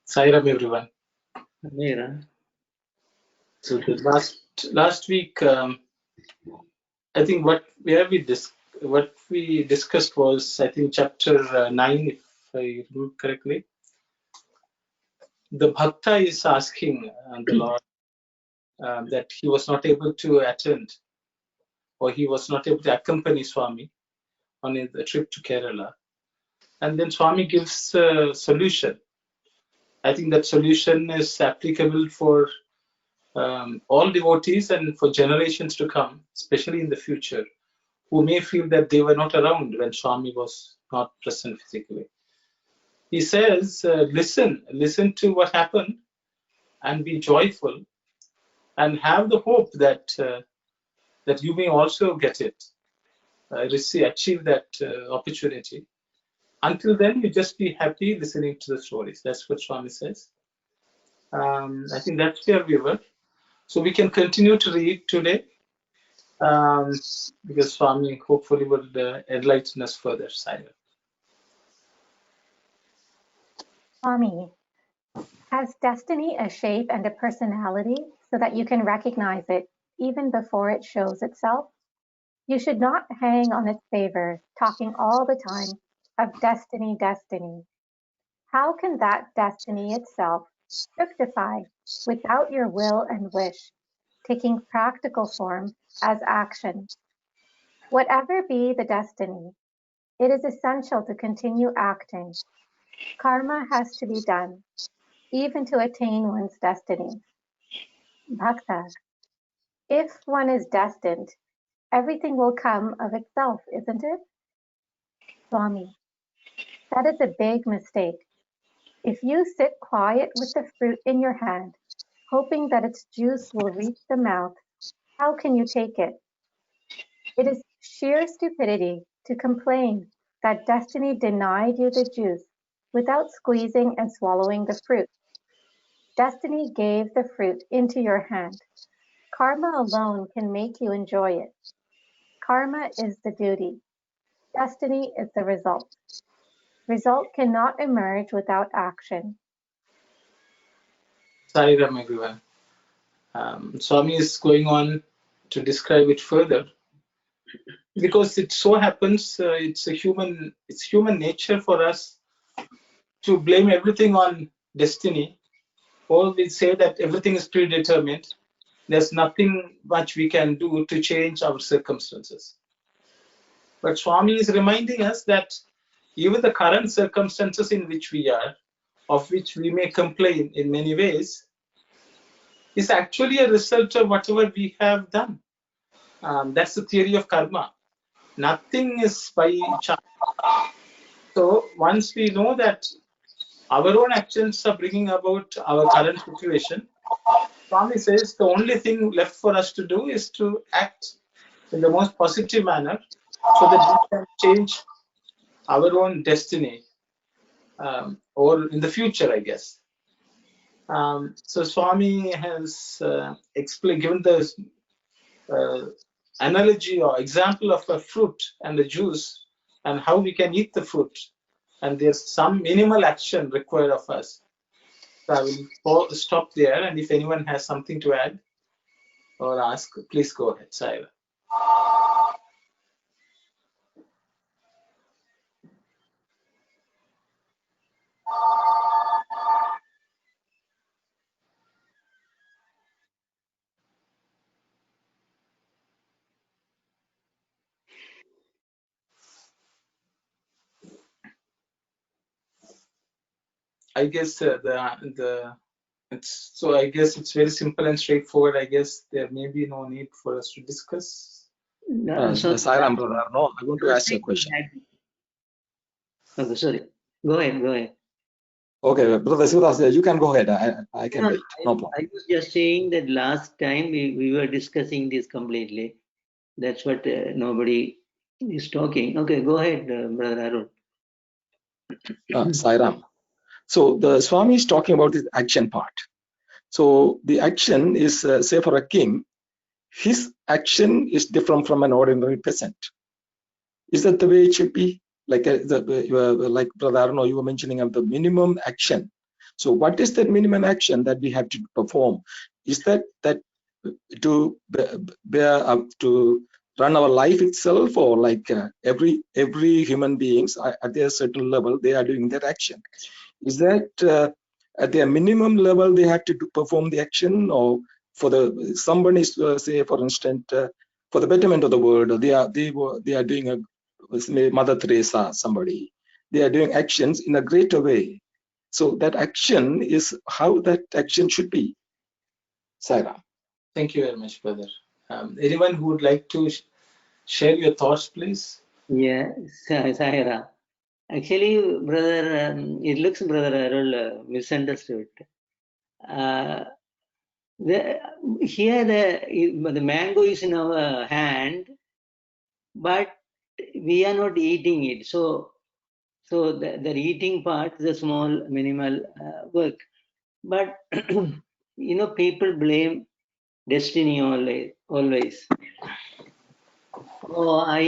Sairam, everyone. So the last week, I think what we discussed was, I think, chapter 9, if I remember correctly. The Bhakta is asking the Lord that he was not able to attend, or he was not able to accompany Swami on the trip to Kerala. And then Swami gives a solution. I think that solution is applicable for all devotees and for generations to come, especially in the future, who may feel that they were not around when Swami was not present physically. He says, listen to what happened and be joyful and have the hope that that you may also get it, achieve that opportunity. Until then, you just be happy listening to the stories. That's what Swami says. I think that's where we were. So we can continue to read today, because Swami hopefully will enlighten us further. Simon. Swami, has destiny a shape and a personality so that you can recognize it even before it shows itself? You should not hang on its favor, talking all the time of destiny, destiny. How can that destiny itself fructify without your will and wish, taking practical form as action? Whatever be the destiny, it is essential to continue acting. Karma has to be done, even to attain one's destiny. Bhakta, if one is destined, everything will come of itself, isn't it? Swami, that is a big mistake. If you sit quiet with the fruit in your hand, hoping that its juice will reach the mouth, how can you take it? It is sheer stupidity to complain that destiny denied you the juice without squeezing and swallowing the fruit. Destiny gave the fruit into your hand. Karma alone can make you enjoy it. Karma is the duty. Destiny is the result. Result cannot emerge without action. Sairam, everyone. Swami is going on to describe it further, because it so happens it's human nature for us to blame everything on destiny, or we say that everything is predetermined. There's nothing much we can do to change our circumstances. But Swami is reminding us that even the current circumstances in which we are, of which we may complain in many ways, is actually a result of whatever we have done. That's the theory of karma. Nothing is by chance. So once we know that our own actions are bringing about our current situation, Swami says the only thing left for us to do is to act in the most positive manner so that we can change our own destiny, or in the future, I guess. So Swami has given the analogy or example of a fruit and the juice and how we can eat the fruit. And there's some minimal action required of us. So I will stop there, and if anyone has something to add or ask, please go ahead, Saira. I guess I guess it's very simple and straightforward. I guess there may be no need for us to discuss. Sairam, brother, no, I want to ask you a question. Okay, sorry. Go ahead. Okay, Brother Sivadas, you can go ahead. I can wait. No problem. I was just saying that last time we were discussing this completely. That's what nobody is talking. Okay, go ahead, Brother Arun. Sairam. So the Swami is talking about the action part. So the action is, say for a king, his action is different from an ordinary peasant. Is that the way it should be? Like like Brother Arno, you were mentioning of the minimum action. So what is that minimum action that we have to perform? Is that to bear up to run our life itself, or like every human beings at their certain level they are doing that action? Is that at their minimum level they have to perform the action, or for the someone is say for instance for the betterment of the world, they are doing a Mother Teresa, somebody, they are doing actions in a greater way. So that action is how that action should be. Saira. Thank you very much, brother. Anyone who would like to share your thoughts, please? Yeah, Sahira. Actually, brother, it looks Brother Arul misunderstood. Here the mango is in our hand, but we are not eating it. So the eating part is a small minimal work. But people blame destiny always. Oh, I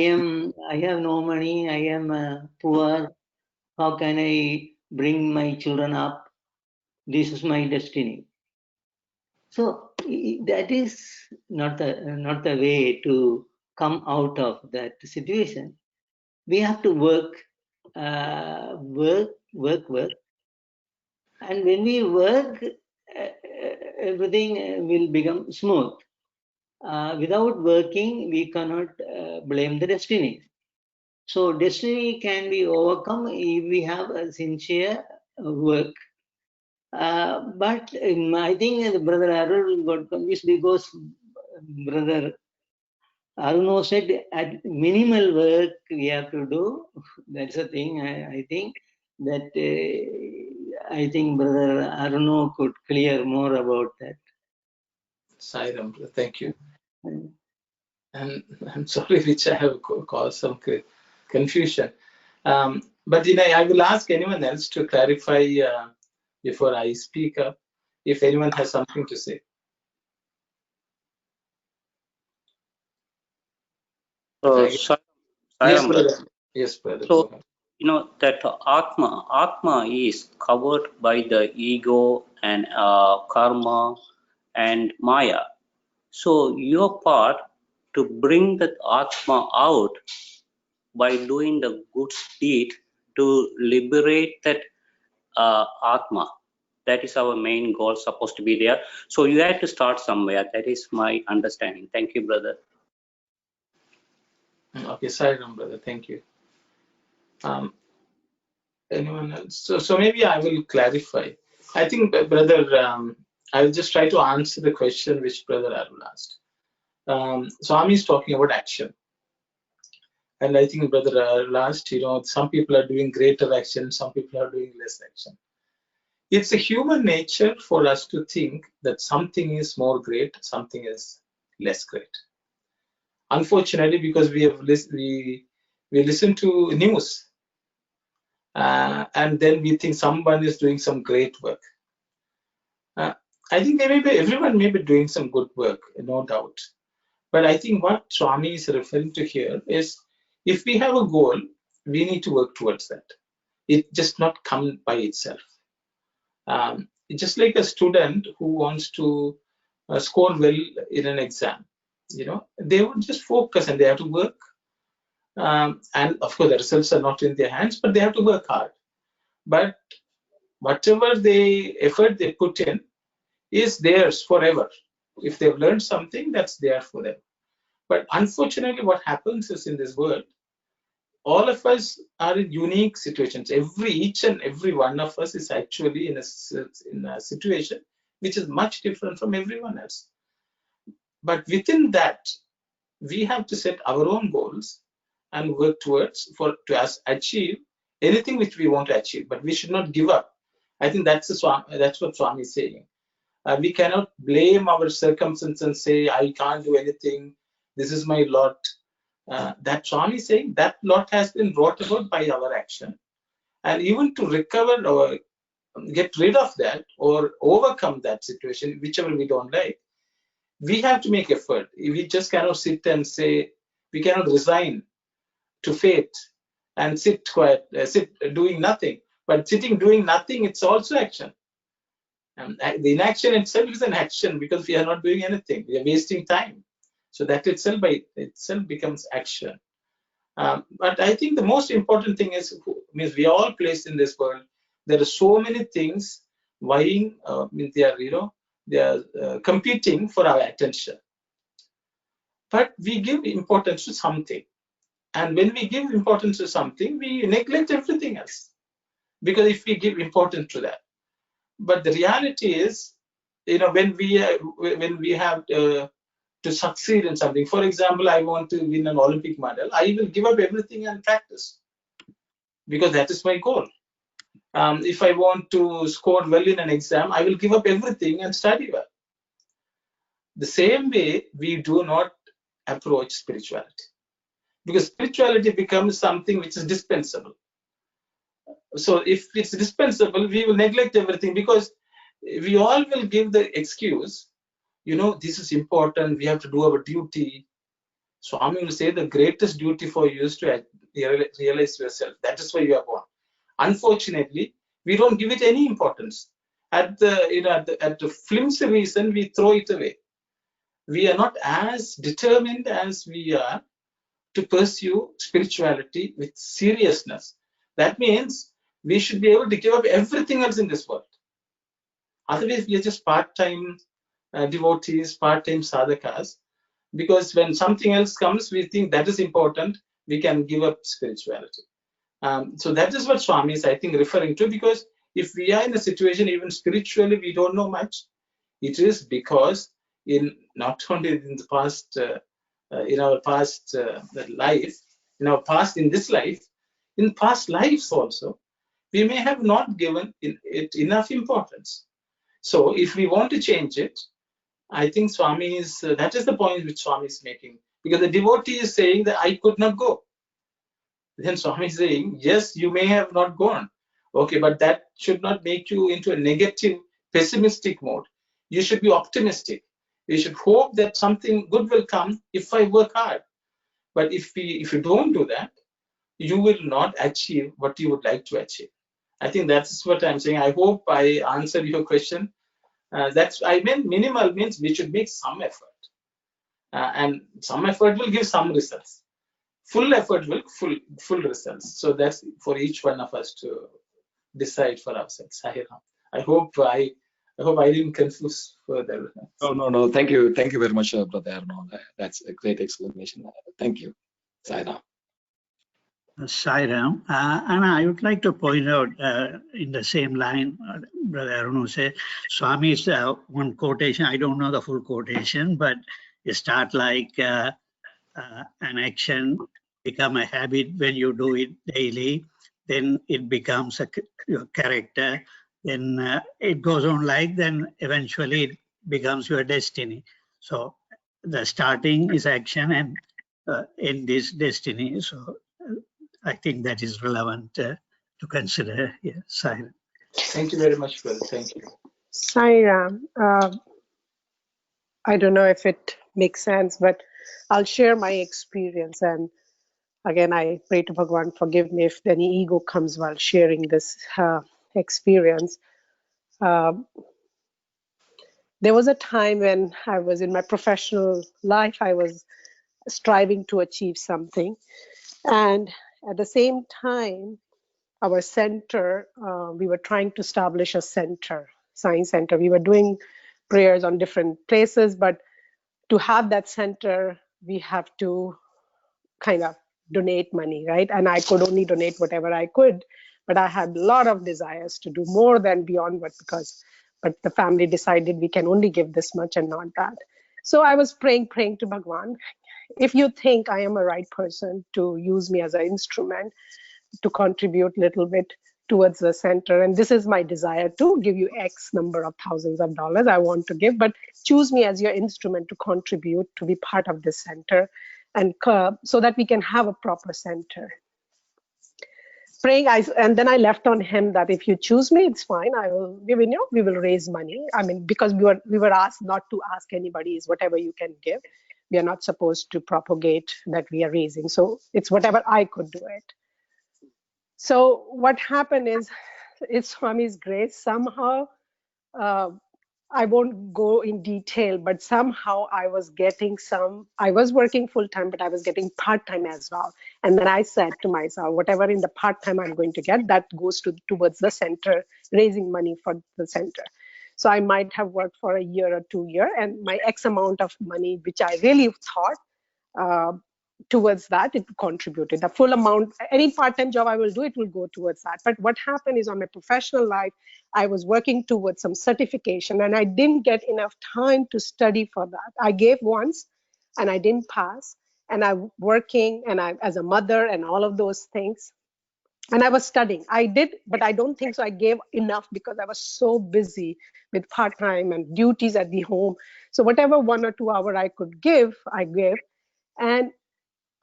have no money. I am poor. How can I bring my children up? This is my destiny. So that is not the way to come out of that situation. We have to work, and when we work, everything will become smooth. Without working, we cannot blame the destiny. So destiny can be overcome if we have a sincere work. But I think Brother Arul got confused because Brother Arun said at minimal work we have to do. That's the thing. I think that I think Brother Arun could clear more about that. Sairam, thank you. And I'm sorry, which I have caused some confusion. But I will ask anyone else to clarify before I speak up, if anyone has something to say. Yes, brother. Yes, brother. So, that Atma is covered by the ego and karma and Maya. So, your part to bring that Atma out by doing the good deed to liberate that Atma. That is our main goal, supposed to be there. So, you have to start somewhere. That is my understanding. Thank you, brother. Okay, Sairam, brother. Thank you. Anyone else? So maybe I will clarify. I think, brother, I will just try to answer the question which brother Arul asked. Swami is talking about action. And I think brother Arul asked, some people are doing greater action, some people are doing less action. It's a human nature for us to think that something is more great, something is less great. Unfortunately, because we listen to news, and then we think someone is doing some great work. I think everyone may be doing some good work, no doubt. But I think what Swami is referring to here is, if we have a goal, we need to work towards that. It just not come by itself. Just like a student who wants to score well in an exam, they would just focus and they have to work. And of course, the results are not in their hands, but they have to work hard. But whatever effort they put in is theirs forever. If they've learned something, that's there for them. But unfortunately, what happens is, in this world, all of us are in unique situations. Each and every one of us is actually in a situation which is much different from everyone else. But within that, we have to set our own goals and work towards to achieve anything which we want to achieve. But we should not give up. I think that's what Swami is saying. We cannot blame our circumstances and say, I can't do anything, this is my lot. That Swami is saying, that lot has been brought about by our action. And even to recover or get rid of that or overcome that situation, whichever we don't like, we have to make effort. We just cannot sit and say, we cannot resign to fate and sit quiet, sit doing nothing. But sitting doing nothing, it's also action. And the inaction itself is an action because we are not doing anything. We are wasting time. So that itself by itself becomes action. But I think the most important thing is, means we are all placed in this world. There are so many things vying, they are competing for our attention. But we give importance to something. And when we give importance to something, we neglect everything else. Because if we give importance to that. But the reality is, when we have to succeed in something, for example, I want to win an Olympic medal, I will give up everything and practice because that is my goal. If I want to score well in an exam, I will give up everything and study well. The same way, we do not approach spirituality because spirituality becomes something which is dispensable. So if it's dispensable, we will neglect everything because we all will give the excuse, this is important, we have to do our duty. Swami will say the greatest duty for you is to realize yourself. That is why you are born. Unfortunately, we don't give it any importance. At the flimsy reason, we throw it away. We are not as determined as we are to pursue spirituality with seriousness. That means we should be able to give up everything else in this world. Otherwise, we are just part-time devotees, part-time sadhakas. Because when something else comes, we think that is important, we can give up spirituality. So that is what Swami is, I think, referring to, because if we are in a situation, even spiritually, we don't know much, it is because not only in the past, in our past life, in this life, in past lives also, we may have not given it enough importance. So if we want to change it, I think Swami is, that is the point which Swami is making. Because the devotee is saying that I could not go. Then Swami is saying, yes, you may have not gone. Okay, but that should not make you into a negative, pessimistic mode. You should be optimistic. You should hope that something good will come if I work hard. But if you don't do that, you will not achieve what you would like to achieve. I think that's what I'm saying. I hope I answered your question. Minimal means we should make some effort. And some effort will give some results. Full effort will full results. So that's for each one of us to decide for ourselves. I hope I didn't confuse further. No. Thank you very much, Brother Arno. That's a great explanation. Thank you. Sai Ram. And I would like to point out in the same line, Brother Arno said, Swami's one quotation, I don't know the full quotation, but you start like an action, become a habit when you do it daily, then it becomes your character, then it goes on like, then eventually it becomes your destiny. So the starting is action and end is destiny. So I think that is relevant to consider. Yeah, Sai. Thank you very much, brother. Thank you. Sai Ram, I don't know if it makes sense, but I'll share my experience. And again, I pray to Bhagawan, forgive me if any ego comes while sharing this experience. There was a time when I was in my professional life, I was striving to achieve something. And at the same time, our center, we were trying to establish a center, science center. We were doing prayers on different places, but to have that center, we have to kind of donate money, right? And I could only donate whatever I could, but I had a lot of desires to do more than beyond but the family decided we can only give this much and not that. So I was praying to Bhagawan, if you think I am a right person to use me as an instrument to contribute a little bit towards the center, and this is my desire to give you X number of thousands of dollars I want to give, but choose me as your instrument to contribute, to be part of this center, and so that we can have a proper center. Praying, and then I left on him that if you choose me, it's fine. I will, we will raise money. I mean, because we were asked not to ask anybody, is whatever you can give. We are not supposed to propagate that we are raising. So it's whatever I could do it. So what happened is, it's Swami's grace. Somehow, I won't go in detail, but somehow I was working full time, but I was getting part time as well. And then I said to myself, whatever in the part time I'm going to get, that goes towards the center, raising money for the center. So I might have worked for a year or 2 years, and my X amount of money, which I really thought, towards that, it contributed. The full amount, any part-time job I will do, it will go towards that. But what happened is, on my professional life, I was working towards some certification, and I didn't get enough time to study for that. I gave once, and I didn't pass. And I'm working, and I, as a mother, and all of those things. And I was studying. I did, but I don't think so I gave enough, because I was so busy with part-time and duties at the home. So whatever 1 or 2 hours I could give, I gave. And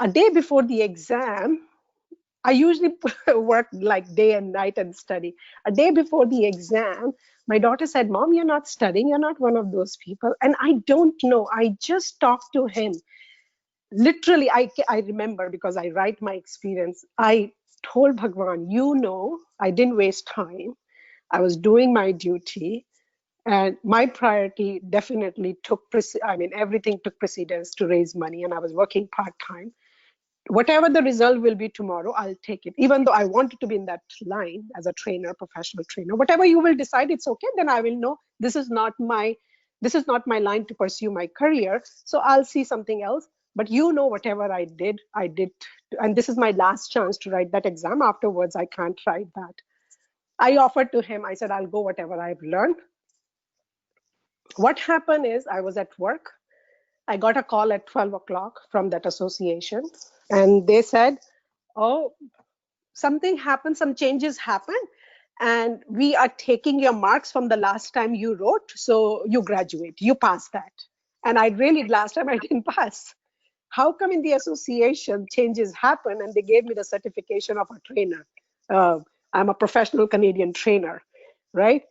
a day before the exam, I usually work like day and night and study. A day before the exam, my daughter said, "Mom, you're not studying. You're not one of those people." And I don't know. I just talked to him. Literally, I remember, because I write my experience. I told Bhagawan, I didn't waste time. I was doing my duty. And my priority definitely everything took precedence to raise money, and I was working part-time. Whatever the result will be tomorrow, I'll take it. Even though I wanted to be in that line as a trainer, professional trainer, whatever you will decide, it's okay. Then I will know this is not my line to pursue my career. So I'll see something else. But whatever I did, and this is my last chance to write that exam. Afterwards, I can't write that. I offered to him, I said, I'll go whatever I've learned. What happened is, I was at work. I got a call at 12 o'clock from that association, and they said, "Oh, something happened, some changes happened, and we are taking your marks from the last time you wrote, so you graduate, you pass that." And last time I didn't pass. How come in the association changes happen, and they gave me the certification of a trainer? I'm a professional Canadian trainer, right?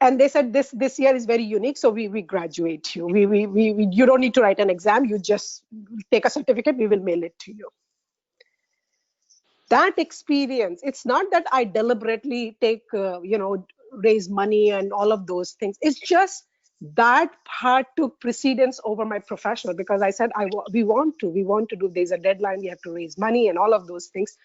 And they said this year is very unique, so we graduate you. You don't need to write an exam. You just take a certificate. We will mail it to you. That experience, it's not that I deliberately raise money and all of those things. It's just that part took precedence over my professional, because I said we want to do. There's a deadline. We have to raise money and all of those things.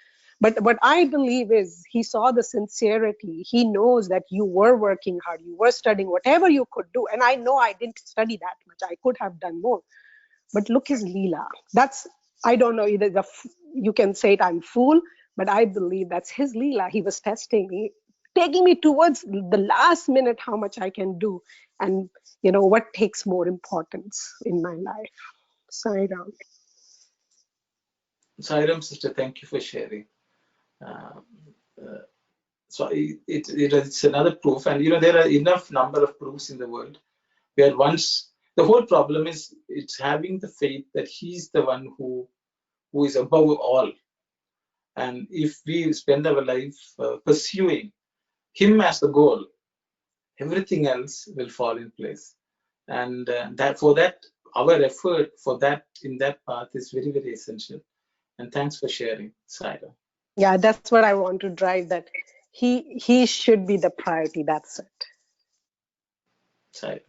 But what I believe is, he saw the sincerity. He knows that you were working hard, you were studying, whatever you could do. And I know I didn't study that much. I could have done more. But look his Leela. I don't know, either you can say it, I'm fool, but I believe that's his Leela. He was testing me, taking me towards the last minute, how much I can do, and what takes more importance in my life. Sairam. Sairam, sister, thank you for sharing. So it's another proof, and there are enough number of proofs in the world where once the whole problem is, it's having the faith that he's the one who is above all, and if we spend our life pursuing him as the goal, everything else will fall in place. And that our effort for that in that path is very, very essential. And thanks for sharing, Saira. Yeah, that's what I want to drive, that he should be the priority. That's it. Saira.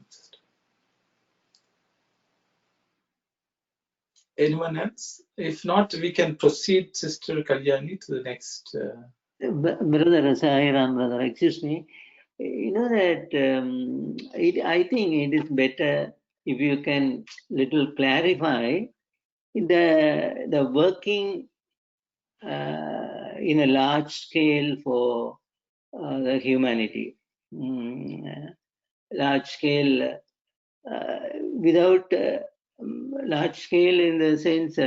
Anyone else? If not, we can proceed, Sister Kalyani, to the next. Brother Sairam, brother, excuse me. That I think it is better if you can little clarify the working in a large scale for the humanity. Large scale, without large scale in the sense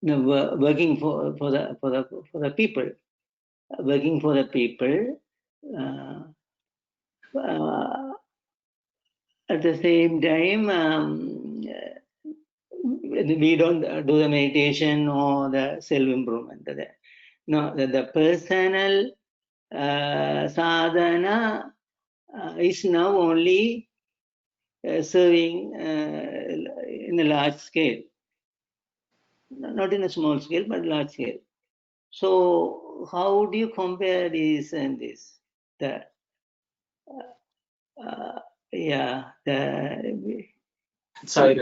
working for the people, working for the people. At the same time, we don't do the meditation or the self-improvement. No, the personal sadhana is now only serving in a large scale, not in a small scale, but large scale. So how do you compare this and this? Sorry,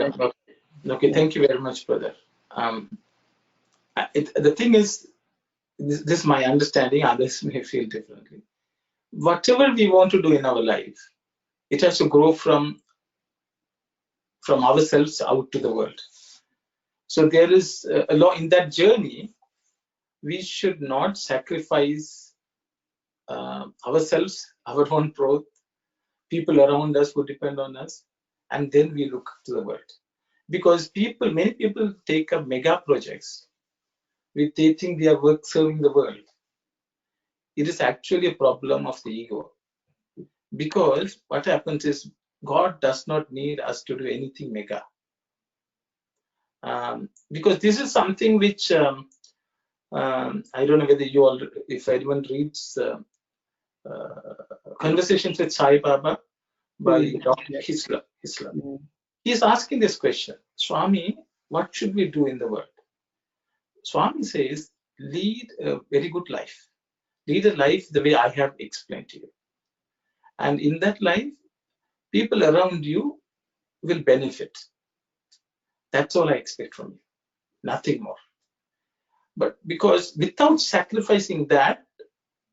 okay, thank you very much, brother. The thing is, this is my understanding, others may feel differently. Whatever we want to do in our life, it has to grow from ourselves out to the world. So there is a law in that journey. We should not sacrifice ourselves, our own growth, people around us who depend on us, and then we look to the world. Because many people take up mega projects. They think they are serving the world. It is actually a problem of the ego. Because what happens is God does not need us to do anything mega. Because this is something which I don't know whether you all, if anyone reads Conversations with Sai Baba by Dr. Hisler. He's asking this question, Swami, what should we do in the world? Swami says, lead a very good life. Lead a life the way I have explained to you. And in that life, people around you will benefit. That's all I expect from you, nothing more. But because without sacrificing that,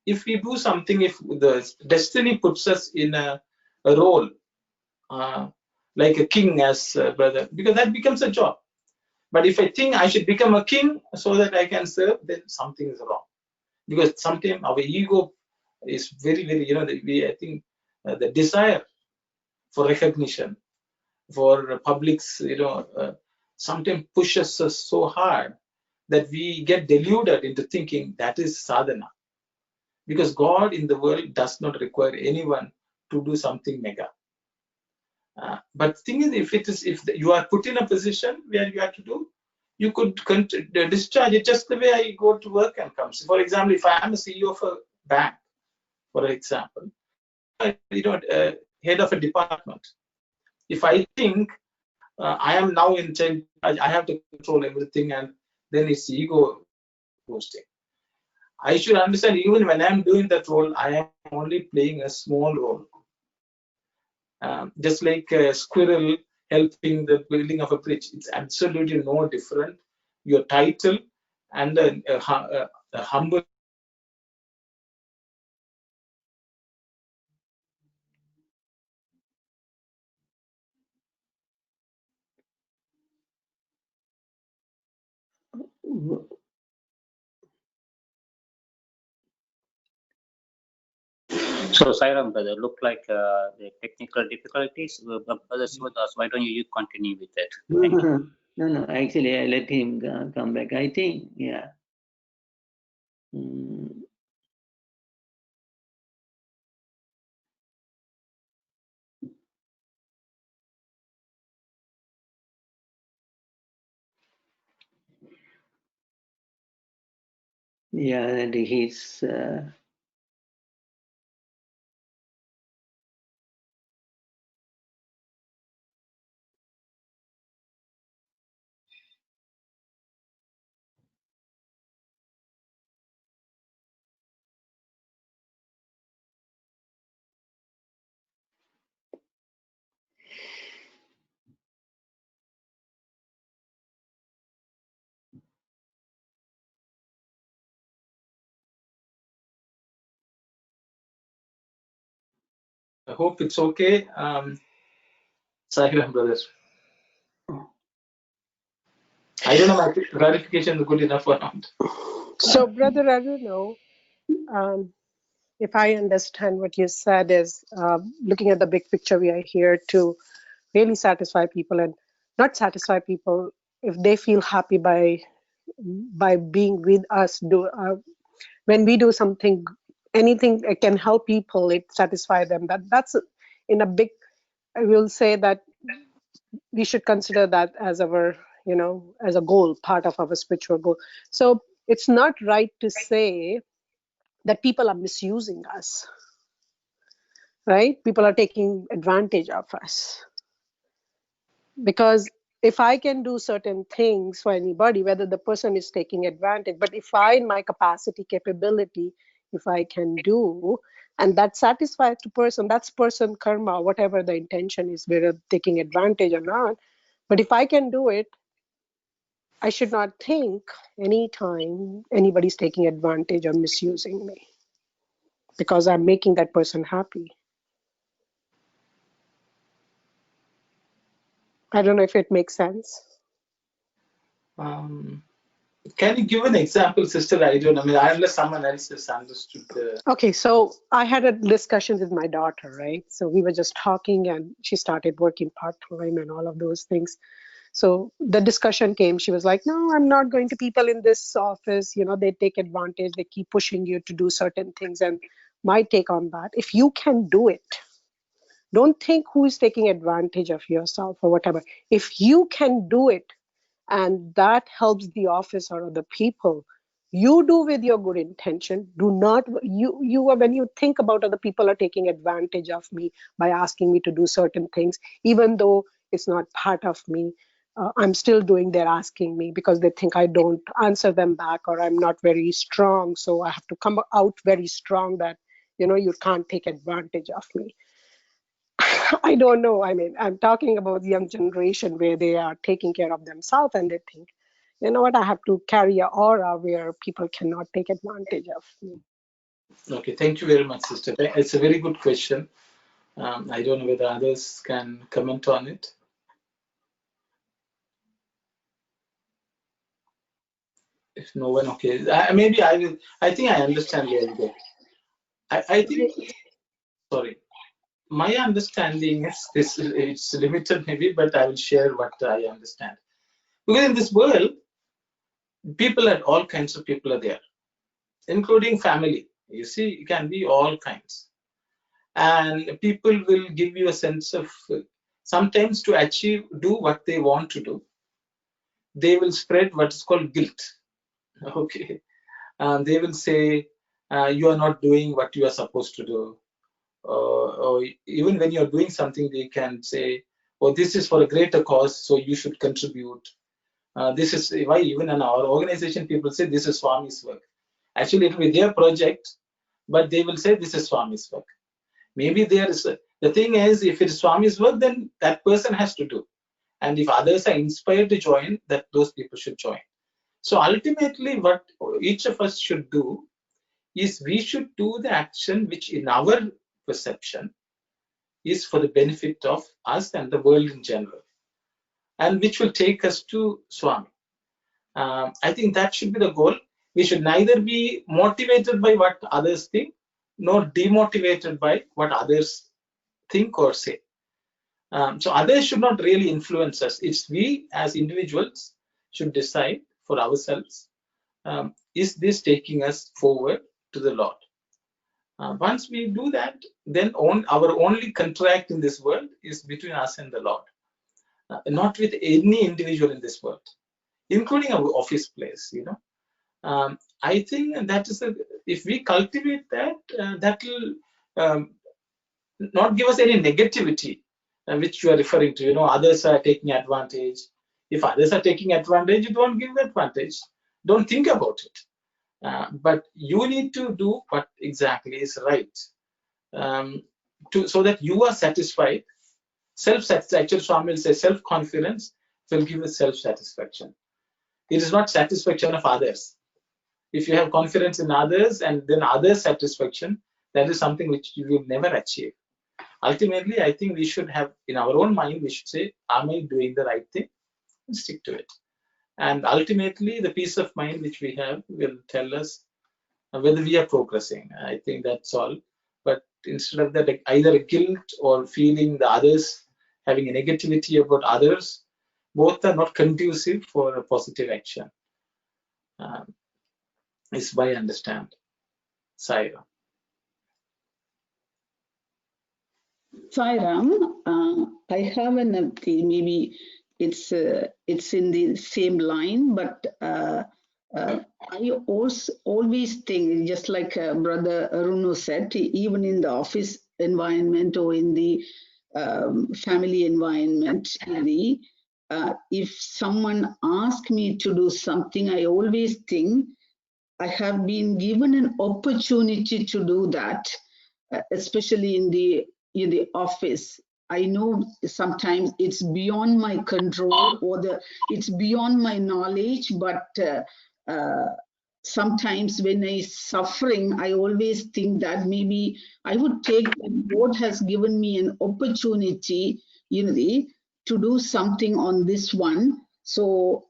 if we do something, if the destiny puts us in a role, like a king as brother, because that becomes a job. But if I think I should become a king so that I can serve, then something is wrong. Because sometimes our ego is very, very, I think the desire for recognition, for publics, sometimes pushes us so hard that we get deluded into thinking that is sadhana. Because God in the world does not require anyone to do something mega. But the thing is, if you are put in a position where you have to do, you could discharge it just the way I go to work and come. So for example, if I am a CEO of a bank, for example, head of a department, if I think I am now in charge, I have to control everything, and then it's ego boosting. I should understand, even when I'm doing that role, I am only playing a small role. Just like a squirrel helping the building of a bridge, it's absolutely no different. Your title and a humble. So, Sairam, brother, look like the technical difficulties. Brother Sivadas, why don't you continue with that? Thank you. No. Actually, I let him come back. I think, yeah. Yeah, and he's. I hope it's okay. Sairam, brothers. I don't know my clarification is good enough or not. So, Brother Aruno, if I understand what you said is looking at the big picture, we are here to really satisfy people and not satisfy people if they feel happy by by being with us. When we do something, anything that can help people, it satisfies them. That's in a big, I will say that we should consider that as our, as a goal, part of our spiritual goal. So it's not right to say that people are misusing us, right? People are taking advantage of us. Because if I can do certain things for anybody, whether the person is taking advantage, but if I, in my capacity, capability, if I can do, and that satisfies the person, that's person karma, whatever the intention is, whether taking advantage or not. But if I can do it, I should not think anytime anybody's taking advantage or misusing me, because I'm making that person happy. I don't know if it makes sense. Can you give an example, Sister? I mean, unless someone else has understood the... Okay, so I had a discussion with my daughter, right? So we were just talking and she started working part-time and all of those things. So the discussion came, she was like, no, I'm not going to people in this office, they take advantage, they keep pushing you to do certain things. And my take on that, if you can do it, don't think who is taking advantage of yourself or whatever. If you can do it, and that helps the office or other people, you do with your good intention. Do not, when you think about other people are taking advantage of me by asking me to do certain things, even though it's not part of me, I'm still doing, they're asking me because they think I don't answer them back, or I'm not very strong, so I have to come out very strong that you can't take advantage of me. I don't know. I mean, I'm talking about the young generation where they are taking care of themselves and they think, you know what, I have to carry an aura where people cannot take advantage of me. Okay, thank you very much, Sister. It's a very good question. I don't know whether others can comment on it. If no one, okay. Maybe I will. I think I understand where you go. I think, sorry. My understanding is this, it's limited maybe, but I will share what I understand. Because in this world, all kinds of people are there, including family. You see, it can be all kinds. And people will give you a sense of, sometimes to do what they want to do, they will spread what is called guilt. Okay. They will say, you are not doing what you are supposed to do. Or even when you're doing something, they can say, oh, this is for a greater cause, so you should contribute. This is why even in our organization, people say this is Swami's work. Actually, it will be their project, but they will say this is Swami's work. Maybe the thing is, if it is Swami's work, then that person has to do. And if others are inspired to join, that those people should join. So ultimately, what each of us should do is we should do the action which in our perception is for the benefit of us and the world in general, and which will take us to Swami. I think that should be the goal. We should neither be motivated by what others think, nor demotivated by what others think or say. So others should not really influence us. It's we as individuals should decide for ourselves, is this taking us forward to the Lord? Once we do that, then our only contract in this world is between us and the Lord, not with any individual in this world, including our office place. I think that is if we cultivate that, that will not give us any negativity, which you are referring to. Others are taking advantage. If others are taking advantage, you don't give advantage. Don't think about it. But you need to do what exactly is right, so that you are satisfied. Self-satisfaction, Swami will say, self-confidence will give you self-satisfaction. It is not satisfaction of others. If you have confidence in others and then others' satisfaction, that is something which you will never achieve. Ultimately, I think we should have, in our own mind, we should say, am I doing the right thing? And stick to it. And ultimately, the peace of mind which we have will tell us whether we are progressing. I think that's all. But instead of that, either a guilt or feeling the others, having a negativity about others, both are not conducive for a positive action. is what I understand. Saira. Sairam, I have an maybe it's in the same line, but I also always think, just like Brother Aruno said, even in the office environment or in the family environment, if someone asks me to do something, I always think I have been given an opportunity to do that, especially in the office. I know sometimes it's beyond my control or it's beyond my knowledge, but sometimes when I suffering, I always think that maybe I would take that God has given me an opportunity, to do something on this one. So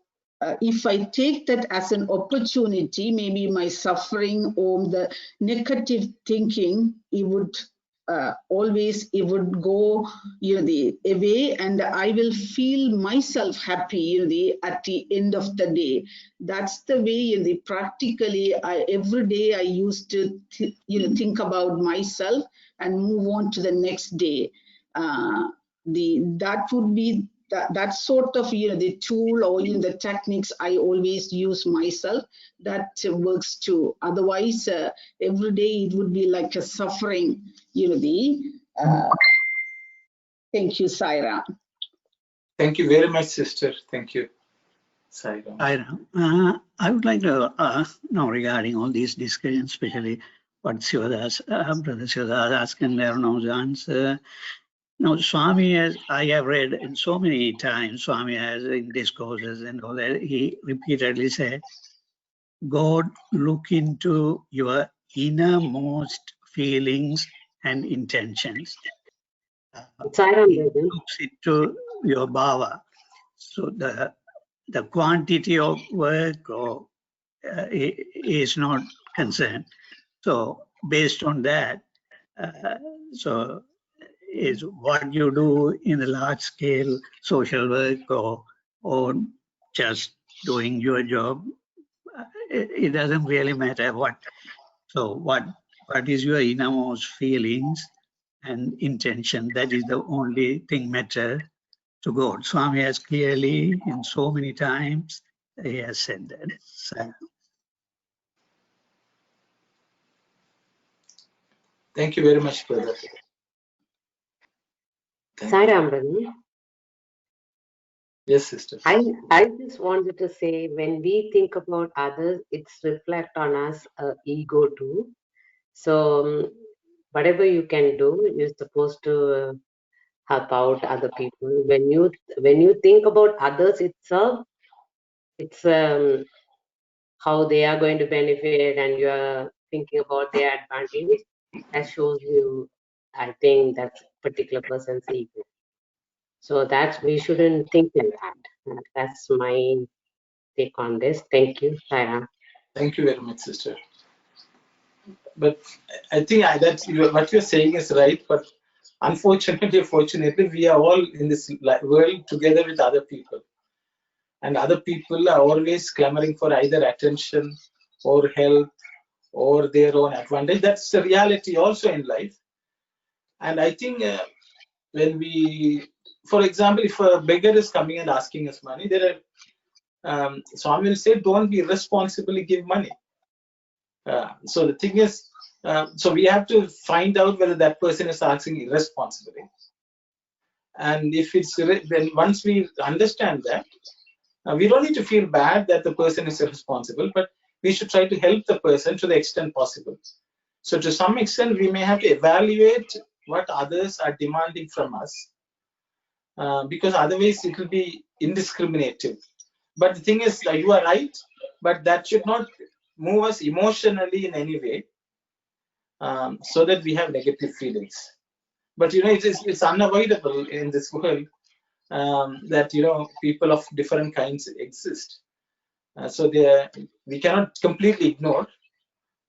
if I take that as an opportunity, maybe my suffering or the negative thinking, it would go away, and I will feel myself happy at the end of the day. That's the way practically every day I used to think about myself and move on to the next day. That would be that sort of the tool or the techniques I always use myself. That works too. Otherwise, every day it would be like a suffering. Thank you, Saira. Thank you very much, sister. Thank you, Saira. Saira, I would like to know regarding all these discussions, especially what Brother Sivadas asked and Aruno's answer. Now, Swami, as I have read in so many times, Swami has in discourses and all that, he repeatedly said, God look into your innermost feelings and intentions. He looks into your bhava. So the quantity of work is not concerned. So based on that, so is what you do in the large scale social work or just doing your job, it doesn't really matter what. So what is your innermost feelings and intention? That is the only thing matter to God. Swami has clearly in so many times he has said that. So, thank you very much, brother. Sairam, brother. Yes, sister. I just wanted to say, when we think about others, it's reflect on us ego too. So whatever you can do, you're supposed to help out other people. When you think about others itself, it's how they are going to benefit, and you are thinking about their advantage. That shows you, I think, that particular person's ego. So that's, we shouldn't think like that. That's my take on this. Thank you, Saira. Thank you very much, sister. But I think what you're saying is right. But unfortunately, fortunately, we are all in this world together with other people. And other people are always clamoring for either attention or help or their own advantage. That's the reality also in life. And I think when we, for example, if a beggar is coming and asking us money, there are, Swami will say, don't be irresponsibly give money. So the thing is, so we have to find out whether that person is asking irresponsibly. And if it's, then once we understand that, we don't need to feel bad that the person is irresponsible, but we should try to help the person to the extent possible. So to some extent, we may have to evaluate what others are demanding from us, because otherwise it will be indiscriminative. But the thing is, you are right, but that should not move us emotionally in any way, so that we have negative feelings. But it's unavoidable in this world that people of different kinds exist. So we cannot completely ignore,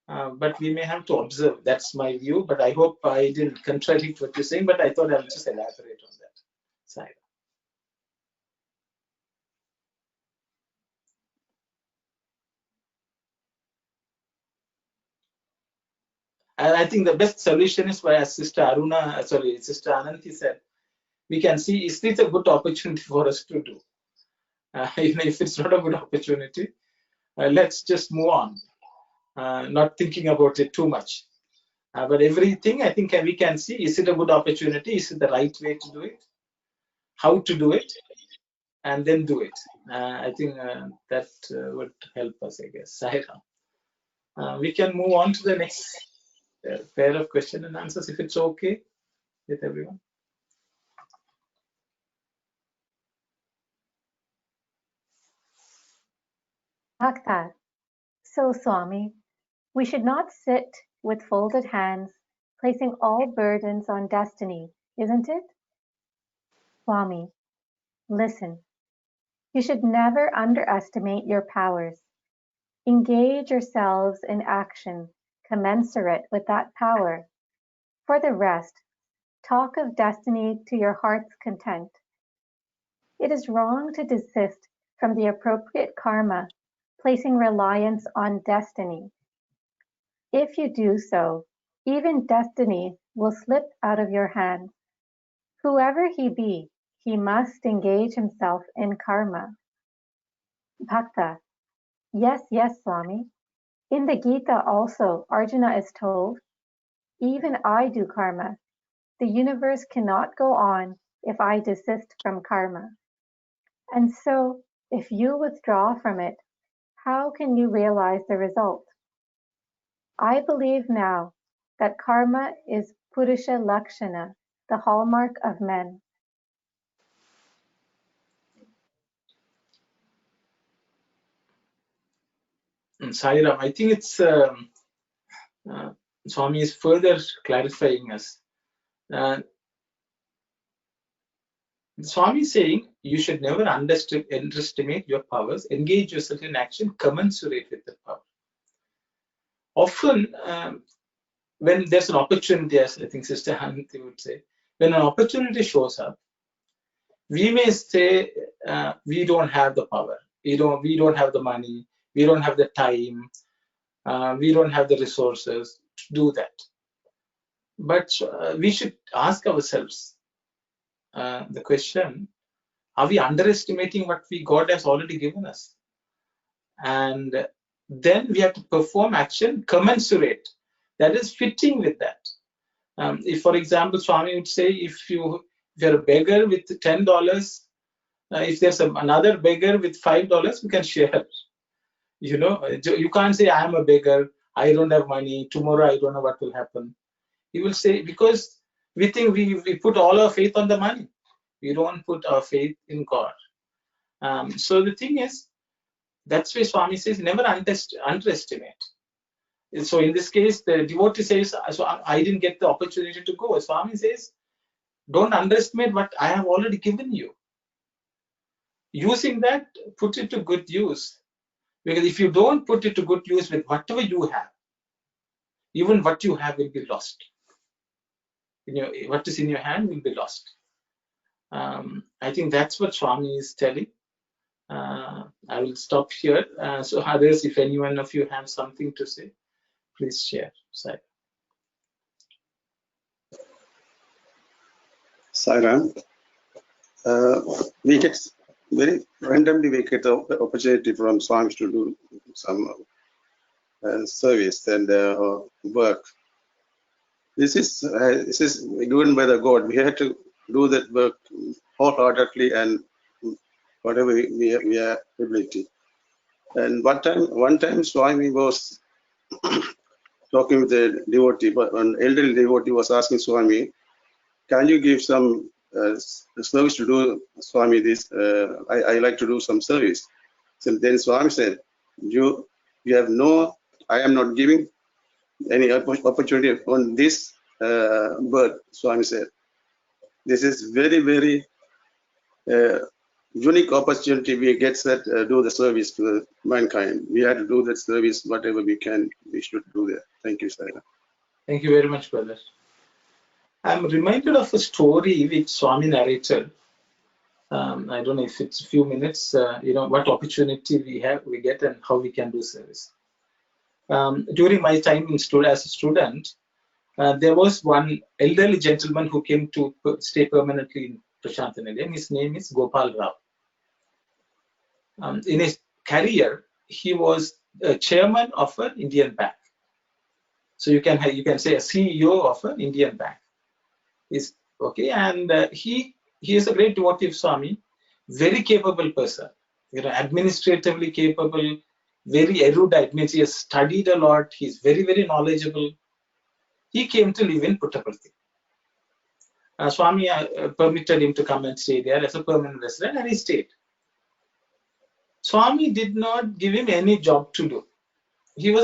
but we may have to observe. That's my view. But I hope I didn't contradict what you're saying. But I thought I would just elaborate on that side. And I think the best solution is, as Sister Ananthi said, we can see, is this a good opportunity for us to do? If it's not a good opportunity, let's just move on, not thinking about it too much. But everything, I think we can see, is it a good opportunity? Is it the right way to do it? How to do it? And then do it. I think that would help us, I guess. Saira. We can move on to the next pair of question and answers, if it's okay with everyone. Bhakta. So, Swami, we should not sit with folded hands, placing all burdens on destiny, isn't it? Swami, listen. You should never underestimate your powers. Engage yourselves in action commensurate with that power. For the rest, talk of destiny to your heart's content. It is wrong to desist from the appropriate karma, placing reliance on destiny. If you do so, even destiny will slip out of your hands. Whoever he be, he must engage himself in karma. Bhakta. Yes, Swami. In the Gita also, Arjuna is told, even I do karma. The universe cannot go on if I desist from karma. And so, if you withdraw from it, how can you realize the result? I believe now that karma is Purusha Lakshana, the hallmark of men. Sairam, I think it's Swami is further clarifying us. Swami is saying you should never underestimate your powers. Engage yourself in action commensurate with the power. Often, when there's an opportunity, as I think Sister Hanti would say, when an opportunity shows up, we may say we don't have the power, we don't have the money, we don't have the time, we don't have the resources to do that. But we should ask ourselves the question, are we underestimating what God has already given us? And then we have to perform action commensurate, that is fitting with that. If, for example, Swami would say, if you're a beggar with $10, if there's another beggar with $5, we can share. You can't say, I am a beggar, I don't have money, tomorrow I don't know what will happen. He will say, because we think we put all our faith on the money. We don't put our faith in God. So the thing is, that's why Swami says, never underestimate. So in this case, the devotee says, so I didn't get the opportunity to go. Swami says, don't underestimate what I have already given you. Using that, put it to good use. Because if you don't put it to good use with whatever you have, even what you have will be lost. What is in your hand will be lost. I think that's what Swami is telling. I will stop here. So others, if any one of you have something to say, please share. Sairam, we get very randomly we get the opportunity from Swami to do some service and work. This is given by the God. We have to do that work wholeheartedly and whatever we have ability. And one time Swami was talking with a devotee, but an elderly devotee was asking Swami, can you give some service to do, Swami, this? I like to do some service. So then Swami said, you have I am not giving any opportunity on this birth, Swami said. This is very, very unique opportunity we get that do the service to mankind. We have to do that service, whatever we can, we should do that. Thank you, Saira. Thank you very much, brother. I'm reminded of a story which Swami narrated. I don't know if it's a few minutes, what opportunity we get and how we can do service. During my time as a student, there was one elderly gentleman who came to stay permanently in Prashantanilayam. His name is Gopal Rao. In his career, he was a chairman of an Indian bank. So you can say a CEO of an Indian bank. Is okay, and he is a great devotee of Swami, very capable person, administratively capable, very erudite. Means he has studied a lot. He's very, very knowledgeable. He came to live in Puttaparthi. Swami permitted him to come and stay there as a permanent resident, and he stayed. Swami did not give him any job to do.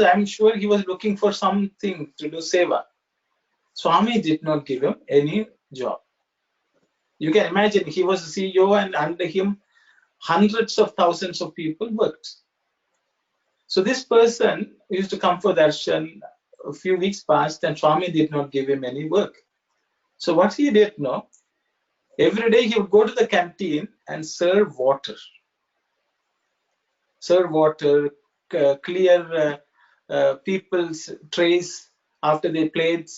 I'm sure he was looking for something to do, seva. Swami did not give him any job. You can imagine, he was a CEO, and under him, hundreds of thousands of people worked. So this person used to come for darshan. A few weeks passed, and Swami did not give him any work. So what he did now, every day he would go to the canteen and serve water. Serve water, clear people's trays after they played.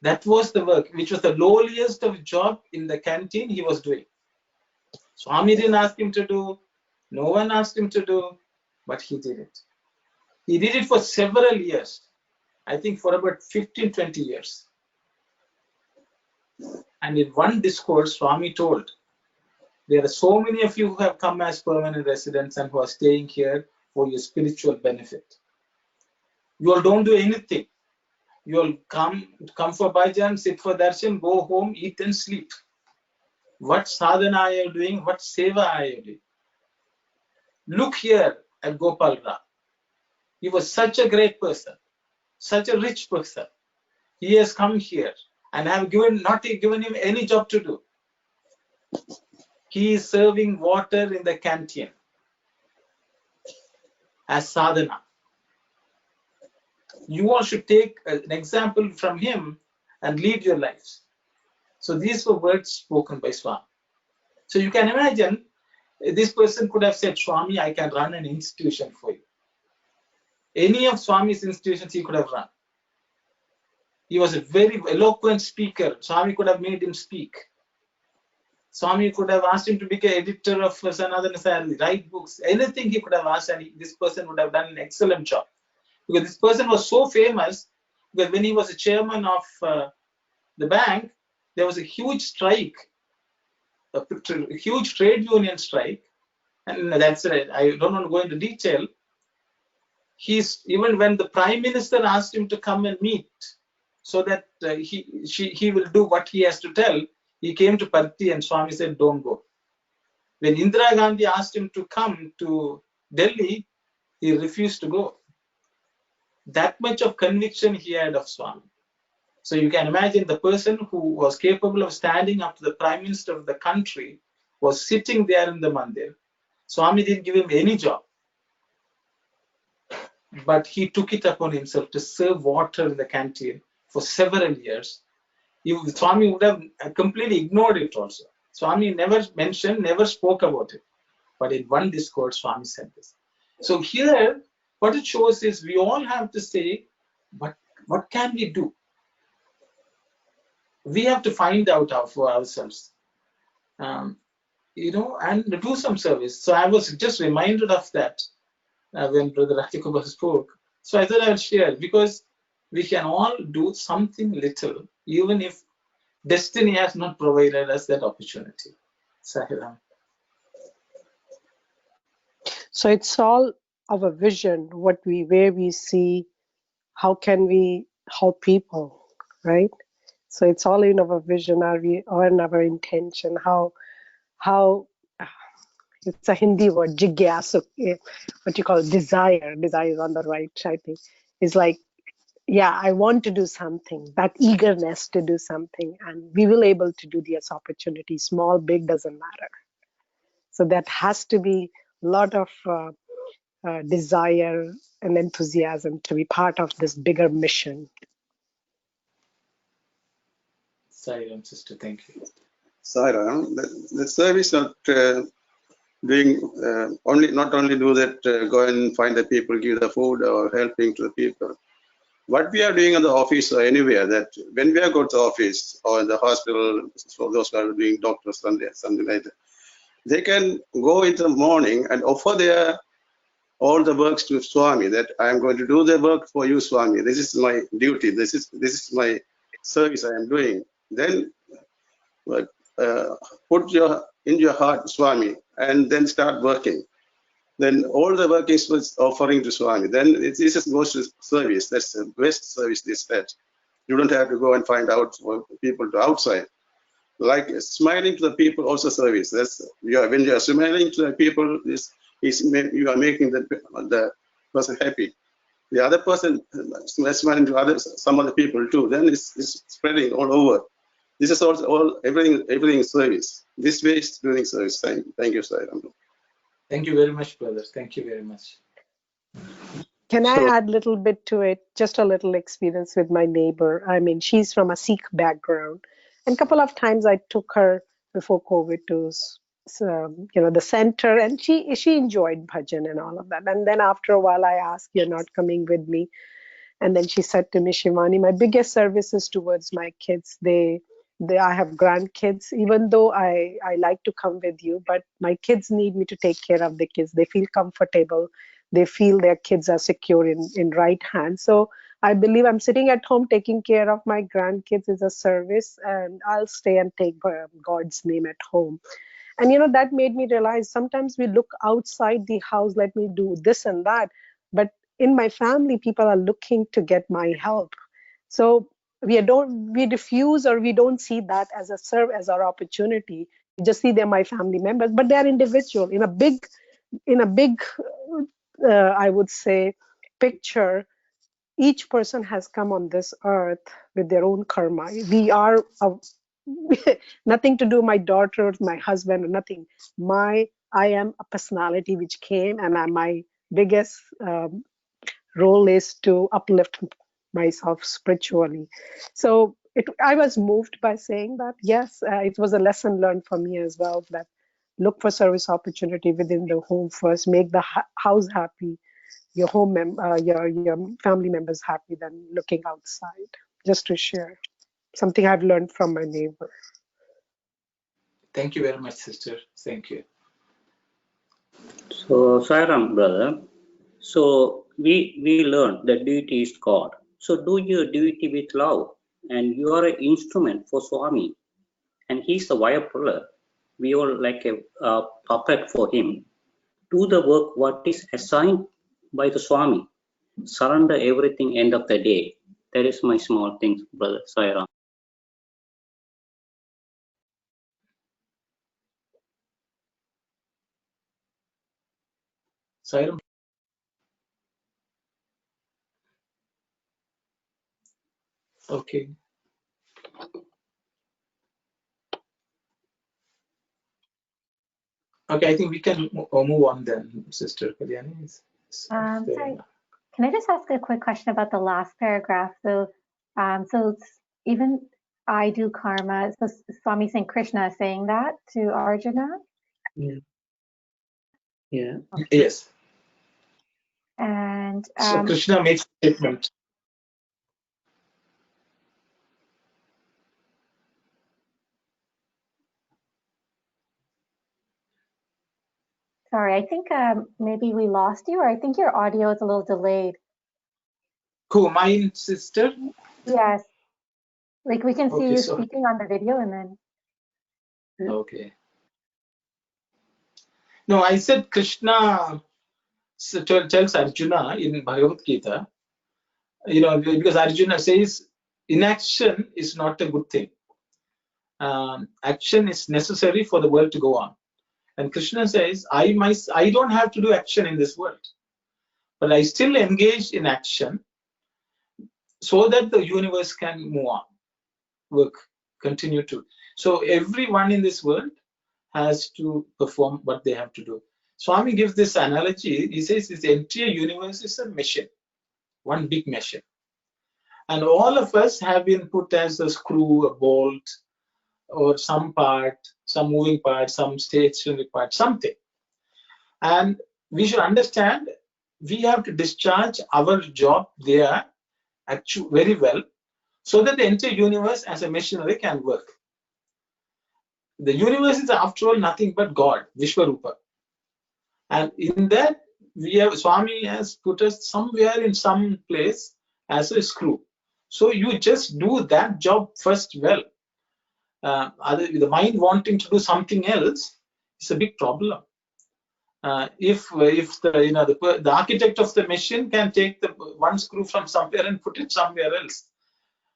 That was the work, which was the lowliest of job in the canteen he was doing. Swami didn't ask him to do, no one asked him to do, but he did it. He did it for several years. I think for about 15, 20 years. And in one discourse, Swami told, there are so many of you who have come as permanent residents and who are staying here for your spiritual benefit. You all don't do anything. You all come for bhajan, sit for darshan, go home, eat and sleep. What sadhana are you doing? What seva are you doing? Look here at Gopal Rao. He was such a great person, such a rich person. He has come here and have not given him any job to do. He is serving water in the canteen as sadhana. You all should take an example from him and lead your lives. So these were words spoken by Swami. So you can imagine, this person could have said, Swami, I can run an institution for you. Any of Swami's institutions he could have run. He was a very eloquent speaker. Swami could have made him speak. Swami could have asked him to become editor of Sanadana Sarali, write books, anything he could have asked, and this person would have done an excellent job. Because this person was so famous, because when he was a chairman of the bank, there was a huge strike, a huge trade union strike, and that's right. I don't want to go into detail. Even when the Prime Minister asked him to come and meet, so that he will do what he has to tell, he came to Parthi and Swami said, don't go. When Indira Gandhi asked him to come to Delhi, he refused to go. That much of conviction he had of Swami. So you can imagine, the person who was capable of standing up to the Prime Minister of the country was sitting there in the mandir. Swami didn't give him any job. But he took it upon himself to serve water in the canteen for several years. Swami would have completely ignored it also. Swami never mentioned, never spoke about it. But in one discourse, Swami said this. So here, what it shows is we all have to say, but what can we do? We have to find out for ourselves, and do some service. So I was just reminded of that when Brother Rajakumar spoke. So I thought I would share, because we can all do something little, even if destiny has not provided us that opportunity. Sahiram. So it's all our vision, where we see, how can we help people, right? So it's all in our vision, or in our intention, how it's a Hindi word, jigyasu, what you call desire is on the right, I think. It's like, yeah, I want to do something, that eagerness to do something, and we will able to do this opportunity, small, big, doesn't matter. So that has to be a lot of desire and enthusiasm to be part of this bigger mission. Sairam, sister, thank you. Sairam, the service not doing not only do that, go and find the people, give the food or helping to the people. what we are doing in the office or anywhere, that when we are go to the office or in the hospital, for those who are doing doctors, something like that, they can go in the morning and offer their all the works to Swami, that I am going to do the work for you, Swami. This is my duty. This is my service I am doing. Then put in your heart, Swami, and then start working. Then all the work is offering to Swami. Then this just goes to service. That's the best service this that. You don't have to go and find out for people to outside. Like smiling to the people, also service. That's when you are smiling to the people, you are making the person happy. The other person smiling to some other people too. Then it's spreading all over. This is also everything is service. This way is doing service. Thank you, sir. Thank you very much, brother. Thank you very much. Can I add a little bit to it? Just a little experience with my neighbor. I mean, she's from a Sikh background. And a couple of times I took her before COVID to the center, and she enjoyed bhajan and all of that. And then after a while I asked, you're not coming with me? And then she said to me, Shivani, my biggest service is towards my kids. I have grandkids, even though I like to come with you, but my kids need me to take care of the kids. They feel comfortable. They feel their kids are secure in right hands. So I believe I'm sitting at home taking care of my grandkids is a service, and I'll stay and take God's name at home. And that made me realize sometimes we look outside the house, let me do this and that, but in my family, people are looking to get my help. So we refuse, or we don't see that as our opportunity. We just see they're my family members, but they are individual. In a big I would say picture, each person has come on this earth with their own karma. We are nothing to do my daughter, my husband, or nothing. I am a personality which came, and my biggest role is to uplift myself spiritually. So I was moved by saying that. Yes, it was a lesson learned for me as well, that look for service opportunity within the home first, make the house happy, your your family members happy, than looking outside. Just to share something I've learned from my neighbor. Thank you very much, sister. Thank you. So, Sairam, brother. So we learned that duty is God. So do your duty with love, and you are an instrument for Swami, and he's the wire puller. We all like a puppet for him. Do the work what is assigned by the Swami. Surrender everything end of the day. That is my small thing, brother Sairam. Sairam. Okay. Okay, I think we can move on then, Sister Kalyani. Sorry. Can I just ask a quick question about the last paragraph? So even I do karma. So Swami St. Krishna is saying that to Arjuna? Yeah. Yeah. Okay. Yes. And so Krishna makes a statement. Sorry, I think maybe we lost you, or I think your audio is a little delayed. Who, my sister? Yes. Like we can see you so, speaking on the video, and then. Okay. No, I said Krishna tells Arjuna in Bhagavad Gita, because Arjuna says inaction is not a good thing. Action is necessary for the world to go on. And Krishna says, I don't have to do action in this world, but I still engage in action so that the universe can move on, work, continue to. So everyone in this world has to perform what they have to do. Swami gives this analogy. He says this entire universe is a machine, one big machine. And all of us have been put as a screw, a bolt, or some part, some moving part, some stationary part, something. And we should understand we have to discharge our job there very well, so that the entire universe as a machinery can work. The universe is after all nothing but God, Vishwarupa. And in that, Swami has put us somewhere in some place as a screw. So you just do that job first well. The mind wanting to do something else is a big problem. If the architect of the machine can take the one screw from somewhere and put it somewhere else,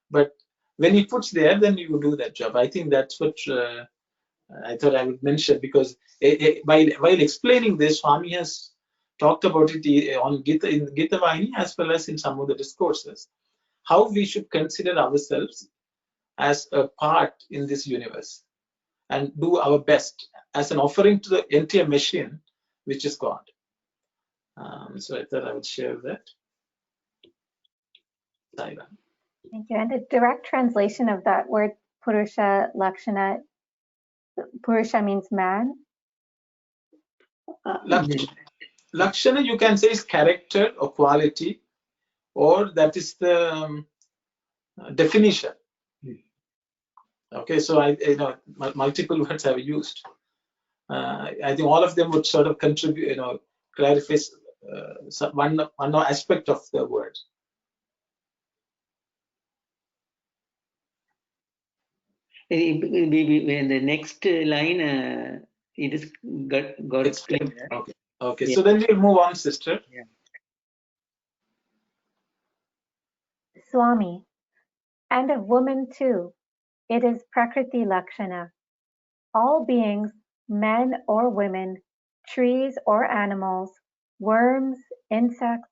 but when he puts there, then you do that job. I think that's what I thought I would mention, because while explaining this, Swami has talked about it on Gita, in Gita Vahini, as well as in some of the discourses, how we should consider ourselves as a part in this universe and do our best as an offering to the entire machine, which is God. So I thought I would share that. Thank you. And a direct translation of that word Purusha Lakshana, Purusha means man. Lakshana, you can say, is character or quality, or that is the definition. Okay, so multiple words I've used. I think all of them would sort of contribute, clarify one aspect of the word. In the next line, it is got explained. Okay. Yeah. So then we'll move on, sister. Yeah. Swami, and of woman too, it is Prakriti Lakshana. All beings, men or women, trees or animals, worms, insects,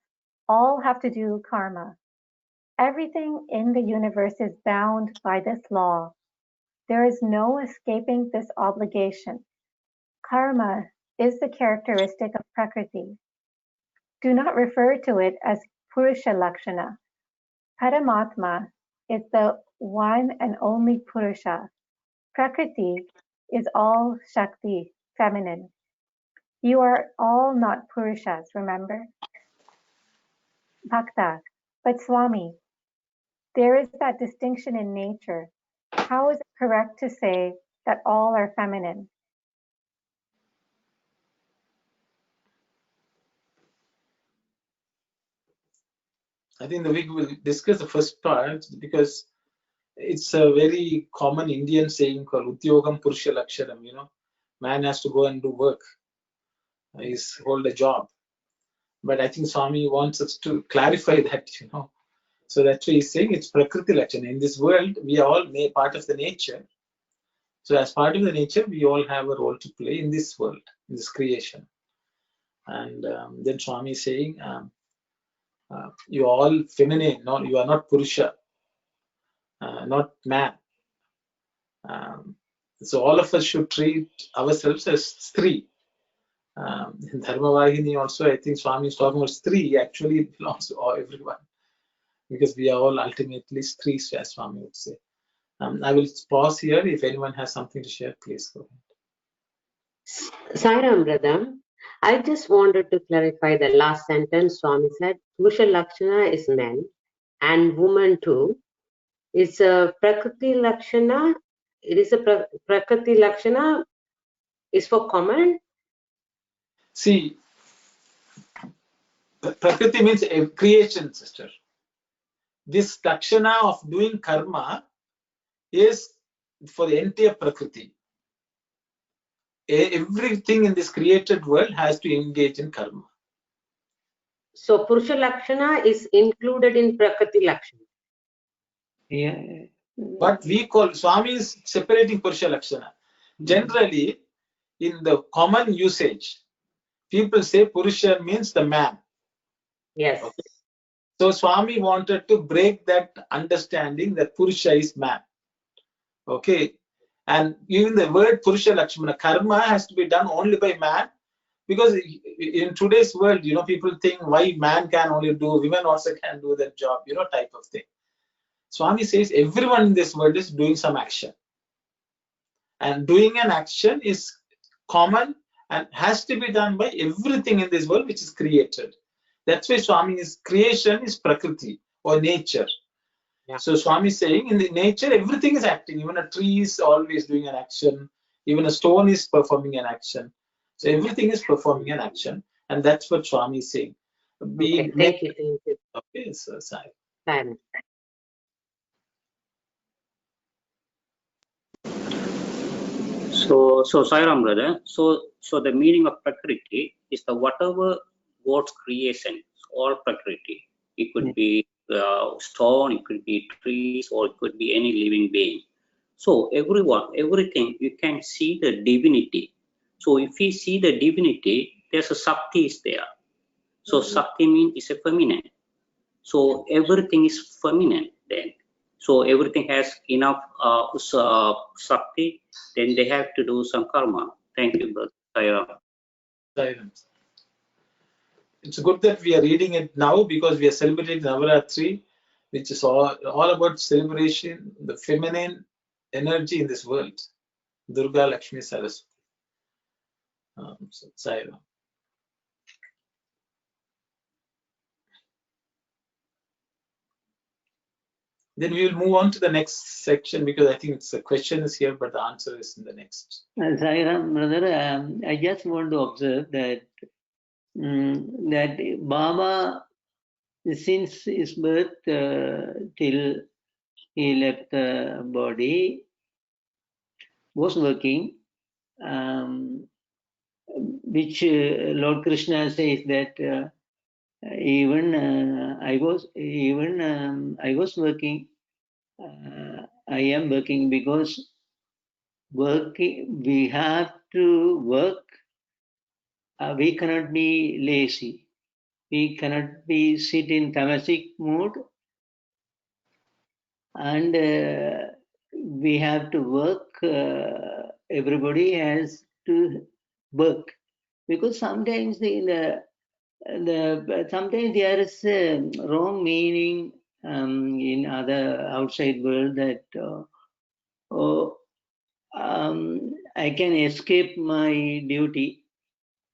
all have to do karma. Everything in the universe is bound by this law. There is no escaping this obligation. Karma is the characteristic of Prakriti. Do not refer to it as Purusha Lakshana. Paramatma is the one and only Purusha. Prakriti is all Shakti, feminine. You are all not Purushas, remember? Bhakta, but Swami, there is that distinction in nature. How is it correct to say that all are feminine? I think we will discuss the first part, because it's a very common Indian saying called Udyogam Purusha Lakshanam. Man has to go and do work. He's hold a job. But I think Swami wants us to clarify that, So that's why he's saying it's Prakriti Lakshana. In this world, we are all part of the nature. So as part of the nature, we all have a role to play in this world, in this creation. And then Swami is saying, you are all feminine. No, you are not Purusha, not man. So all of us should treat ourselves as Stri. In Dharma Vahini also, I think Swami is talking about Stri. Actually, it belongs to everyone, because we are all ultimately Stris, as Swami would say. I will pause here. If anyone has something to share, please go ahead. Sairam, brother. I just wanted to clarify the last sentence. Swami said, Purusha Lakshana is men and woman too. It's a Prakriti Lakshana. It is a Prakriti Lakshana is for common. See, Prakriti means a creation, sister. This Lakshana of doing karma is for the entire Prakriti. Everything in this created world has to engage in karma. So Purusha Lakshana is included in Prakriti Lakshana. Yeah. What we call, Swami is separating Purusha Lakshana. Generally, in the common usage, people say Purusha means the man. Yes. Okay? So Swami wanted to break that understanding that Purusha is man. Okay. And even the word Purusha Lakshmana, karma has to be done only by man, because in today's world, people think why man can only do, women also can do that job, type of thing. Swami says everyone in this world is doing some action. And doing an action is common and has to be done by everything in this world which is created. That's why Swami's creation is Prakriti. or nature. Yeah. So Swami is saying in the nature, everything is acting. Even a tree is always doing an action. Even a stone is performing an action. So everything is performing an action. And that's what Swami is saying. Okay, thank you. Thank you. Okay, so Sai. Fine. So Sairam brother, so the meaning of Prakriti is the whatever God's creation, all Prakriti. It could be stone, it could be trees, or it could be any living being. So everything, you can see the divinity. So if we see the divinity, there's a Sakti is there. So Sakti means it's a feminine. So everything is feminine then. So everything has enough Sakti, then they have to do some karma. Thank you, brother. Sairam. It's good that we are reading it now because we are celebrating Navaratri, which is all about celebration, the feminine energy in this world. Durga, Lakshmi, Saraswati. So, Sairam. Then we will move on to the next section because I think the question is here, but the answer is in the next. Sairam, brother, I just want to observe that that Baba, since his birth till he left the body, was working, which Lord Krishna says that even I was working. I am working because we have to work. We cannot be lazy. We cannot be sit in tamasic mood, and we have to work. Everybody has to work because sometimes sometimes there is a wrong meaning in other outside world that I can escape my duty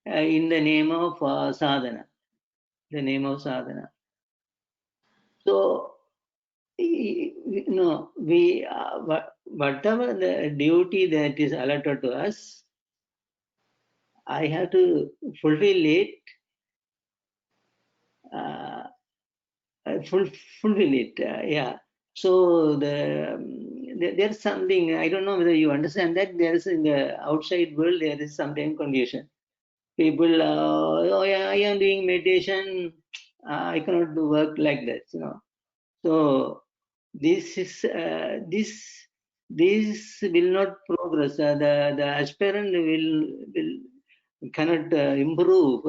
in the name of sadhana. The name of sadhana. So no, we whatever the duty that is allotted to us, I have to fulfill it. Fulfill it. Yeah. So there's something, I don't know whether you understand that there's in the outside world there is sometimes confusion. People, oh yeah, I am doing meditation. I cannot do work like that, you know. So this is this will not progress. The aspirant will cannot improve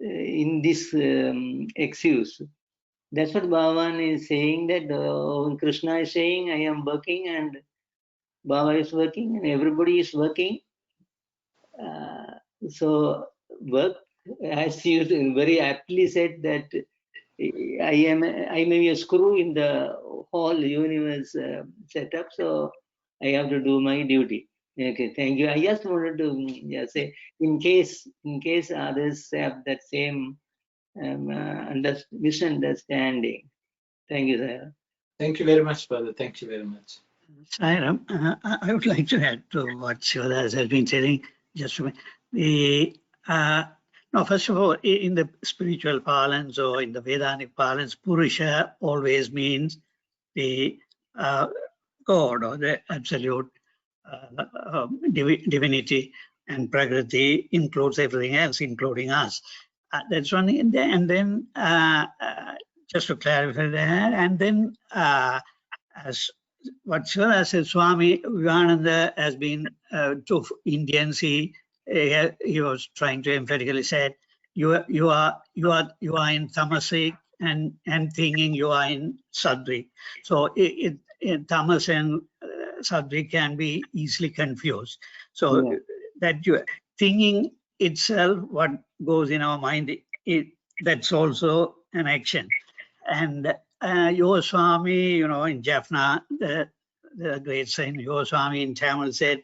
in this excuse. That's what Bhagawan is saying, that Krishna is saying, I am working and Baba is working and everybody is working. So work, as you very aptly said, that I may be a screw in the whole universe setup, so I have to do my duty. Okay, thank you. I just wanted to say, in case others have that same misunderstanding. Thank you, sir. Thank you very much, brother. Thank you very much. Sairam, I would like to add to what Shivadas has been saying. Just no, first of all, in the spiritual parlance or in the Vedanic parlance, Purusha always means the God or the absolute divinity, and Prakriti includes everything else, including us. That's one. And then just to clarify that, and then as what Shiva said, Swami Vivekananda has been to Indians. He was trying to emphatically say, you are in Tamasic and thinking you are in Sadhvik. So Tamas and Sadhvik can be easily confused. So that you thinking itself, what goes in our mind, that's also an action. And your Swami, in Jaffna, the great saint, your Swami in Tamil said,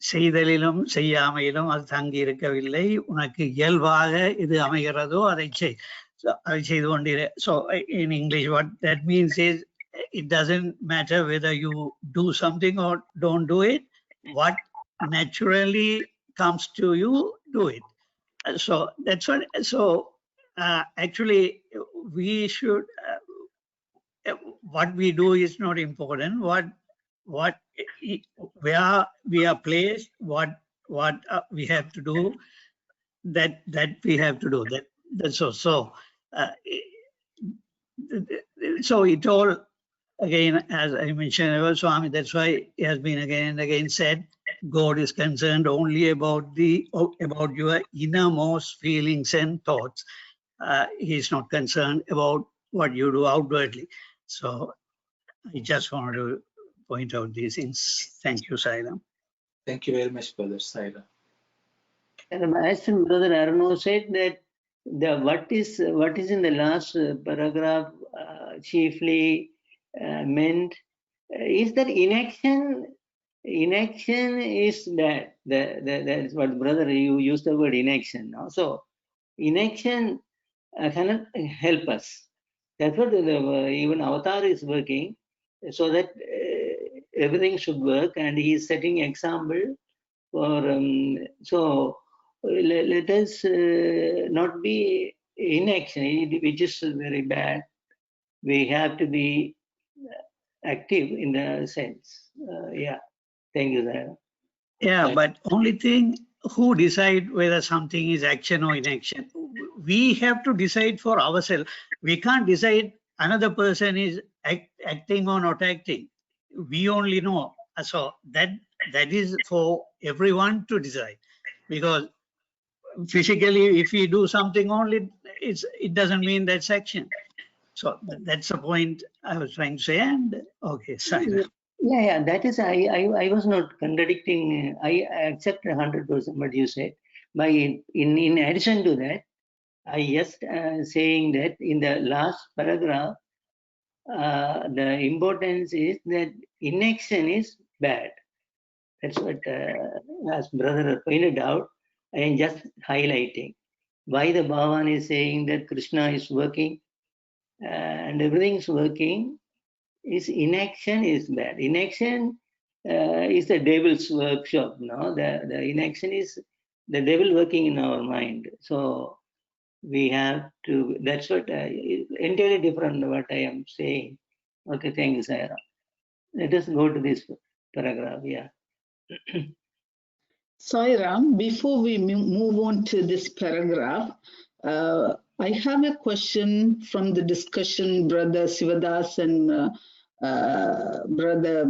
செய்தலிலும் செய்யாமையிலும் அது தங்கி இருக்கவில்லை, உனக்கு இயல்பாக இது அமைகிறதோ அதை செய். So in English, what that means is it doesn't matter whether you do something or don't do it. What naturally comes to you, do it. So that's what. So actually, we should. What we do is not important. Where we are placed, what we have to do, that we have to do. That's so. So it all, again, as I mentioned, Swami, that's why it has been again and again said, God is concerned only about your innermost feelings and thoughts. He's not concerned about what you do outwardly. So I just wanted to point out these things. Thank you, Sairam. Thank you very much, Brother Saira. And as Brother Arno said that what is in the last paragraph chiefly meant is that inaction is bad. That's what, brother, you used the word inaction. No? So inaction cannot help us. That's what even Avatar is working, so that everything should work, and he is setting example for. So let us not be inaction, which is very bad. We have to be active in the sense. Yeah. Thank you, Zara. Yeah, but only thing, who decide whether something is action or inaction? We have to decide for ourselves. We can't decide another person is acting or not acting. We only know. So that is for everyone to decide, because physically, if we do something only, it doesn't mean that's action. So that's the point I was trying to say. And okay, Saira. Yeah, that is, I was not contradicting. I accept 100% what you said. But in addition to that, I just saying that in the last paragraph, the importance is that inaction is bad. That's what, as brother pointed out, I am just highlighting why the Bhagawan is saying that Krishna is working and everything's working. Is inaction is bad. Inaction is the devil's workshop. No, the inaction is the devil working in our mind. So we have to. That's what entirely different what I am saying. Okay, thank you, Saira. Let us go to this paragraph. Yeah. Sairam, before we move on to this paragraph, I have a question from the discussion, Brother Sivadas and Brother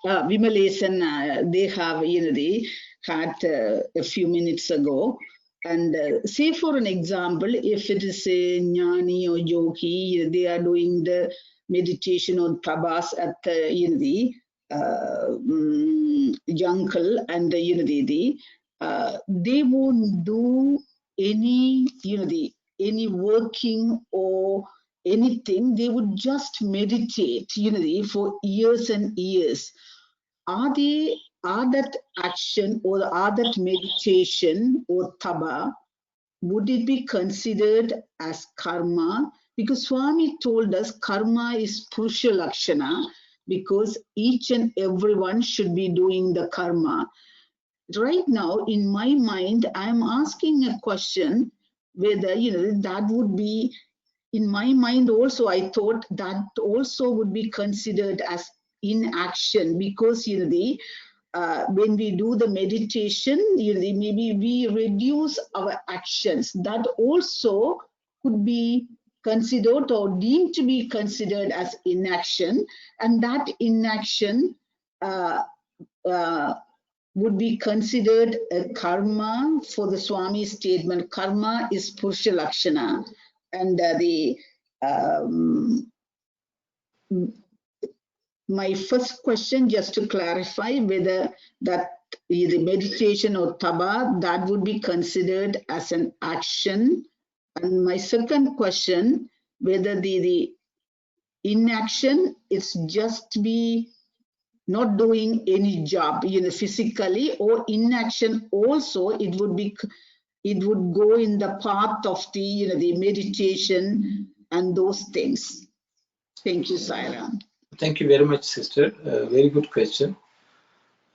Vimalesan. They have, they had a few minutes ago. And say, for an example, if it is a Jnani or Yogi, they are doing the meditation or tabas at the Jankal and the they won't do any any working or anything. They would just meditate for years and years. Are that action or are that meditation or taba, would it be considered as karma? Because Swami told us karma is Purusha Lakshana, because each and everyone should be doing the karma. Right now, in my mind, I'm asking a question whether, that would be, in my mind also, I thought that also would be considered as inaction, because, when we do the meditation, maybe we reduce our actions. That also could be considered or deemed to be considered as inaction, and that inaction would be considered a karma. For the Swami statement, karma is Purusha Lakshana. And my first question, just to clarify whether that the meditation or taba, that would be considered as an action. And my second question, whether the inaction is just be not doing any job, physically, or inaction also, it would be it would go in the path of the, the meditation and those things. Thank you, Sairam. Thank you very much, sister. Very good question.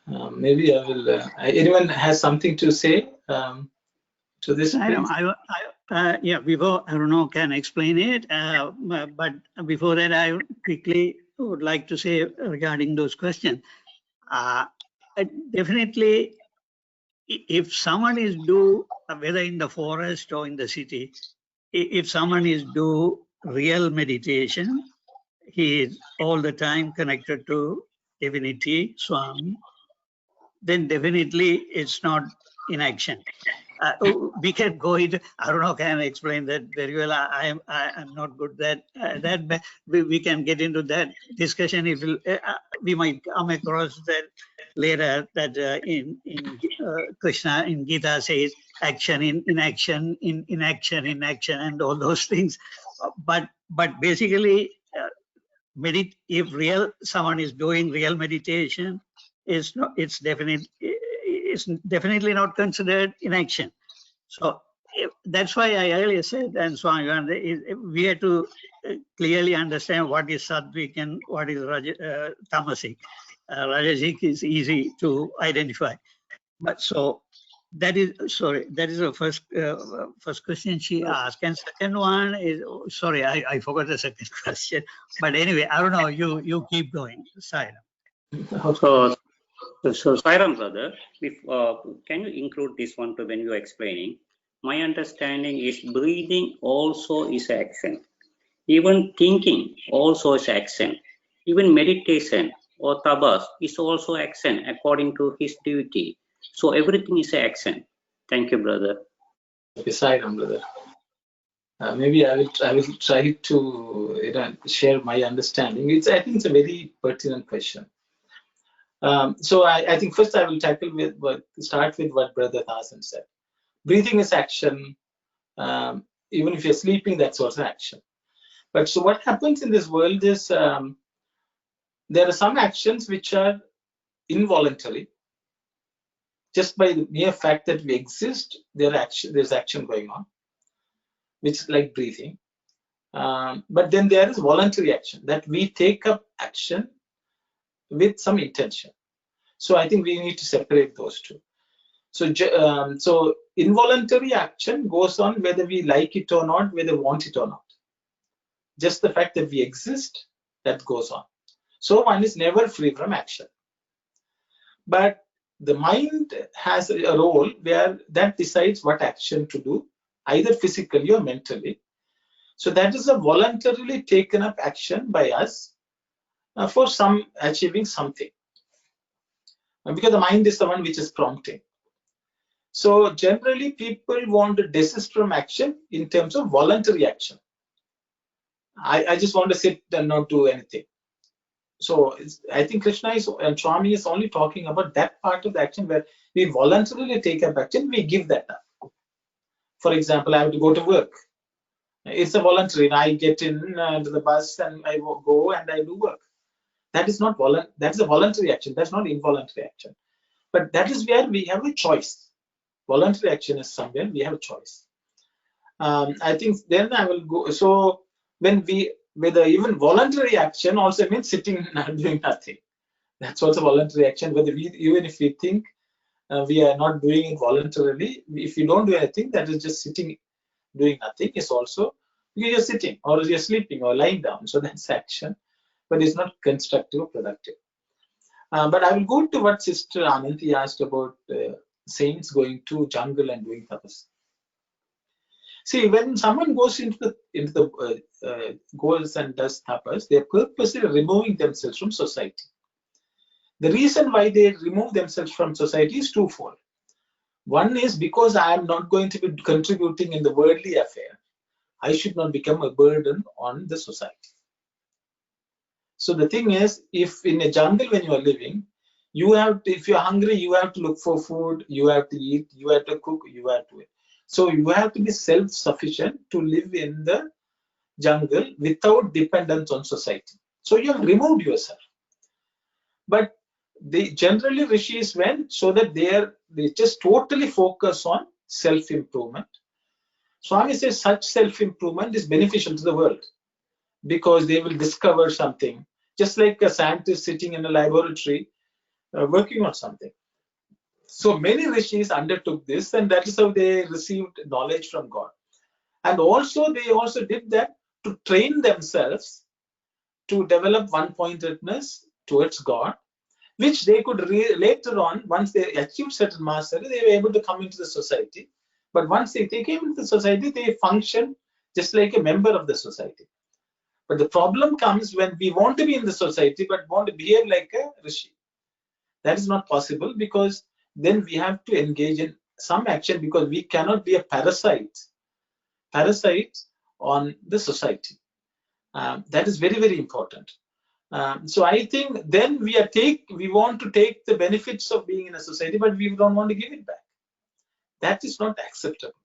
Maybe I will. Anyone has something to say to this? Yeah, before Aruno can explain it, but before that, I quickly would like to say regarding those questions. Definitely, if someone is whether in the forest or in the city, if someone is real meditation, he is all the time connected to divinity, Swami, then definitely it's not in action. We can go into, I don't know, can explain that very well. I'm not good at that. We can get into that discussion if we might come across that later, that in Krishna in Gita says action in action, in action, and all those things. But basically, if someone is doing real meditation, it's definitely not considered inaction. So that's why I earlier said, and so on, we have to clearly understand what is sattvic and what is tamasic. Rajasic is easy to identify. But so that is the first question she asked. And second one is, sorry, I forgot the second question. But anyway, I don't know. You keep going, Sairam. So Sairam brother, can you include this one to when you are explaining? My understanding is breathing also is action. Even thinking also is action. Even meditation or tabas is also action according to his duty. So everything is action. Thank you, brother. Okay, Sairam, brother. Maybe I will try to share my understanding. I think it's a very pertinent question. So I think first I will start with what Brother Thasan said. Breathing is action. Even if you're sleeping, that's also action. But so what happens in this world is there are some actions which are involuntary. Just by the mere fact that we exist, there's action going on, which is like breathing. But then there is voluntary action, that we take up action with some intention. So I think we need to separate those two. So involuntary action goes on whether we like it or not, whether we want it or not. Just the fact that we exist, that goes on. So one is never free from action. But the mind has a role where that decides what action to do, either physically or mentally. So that is a voluntarily taken up action by us for achieving something. Because the mind is the one which is prompting. So generally people want to desist from action in terms of voluntary action. I just want to sit and not do anything. So I think Krishna and Swami is only talking about that part of the action where we voluntarily take up action, we give that up. For example, I have to go to work. It's a voluntary. I get in to the bus and I go and I do work. That is not that is a voluntary action. That's not involuntary action. But that is where we have a choice. Voluntary action is somewhere we have a choice. I think then I will go. So whether even voluntary action also means sitting and doing nothing. That's also voluntary action. Whether even if we think we are not doing it voluntarily, if you don't do anything, that is just sitting, doing nothing is also because you're sitting or you're sleeping or lying down. So that's action, but it's not constructive or productive. But I will go to what Sister Ananti asked about saints going to jungle and doing tapas. See, when someone goes into the goes and does tapas, they're purposely removing themselves from society. The reason why they remove themselves from society is twofold. One is because I am not going to be contributing in the worldly affair. I should not become a burden on the society. So the thing is, if in a jungle when you are living, if you're hungry, you have to look for food, you have to eat, you have to cook, you have to eat. So you have to be self-sufficient to live in the jungle without dependence on society. So you have removed yourself. But generally rishis went so that they just totally focus on self-improvement. Swami says such self-improvement is beneficial to the world because they will discover something, just like a scientist sitting in a laboratory working on something. So many rishis undertook this, and that is how they received knowledge from God. And also they also did that to train themselves to develop one-pointedness towards God, which they could later on, once they achieved certain mastery, they were able to come into the society. But once they came into the society, they function just like a member of the society. But the problem comes when we want to be in the society but want to behave like a rishi. That is not possible, because then we have to engage in some action, because we cannot be a parasite on the society. That is very, very important. So I think then we want to take the benefits of being in a society, but we don't want to give it back. That is not acceptable.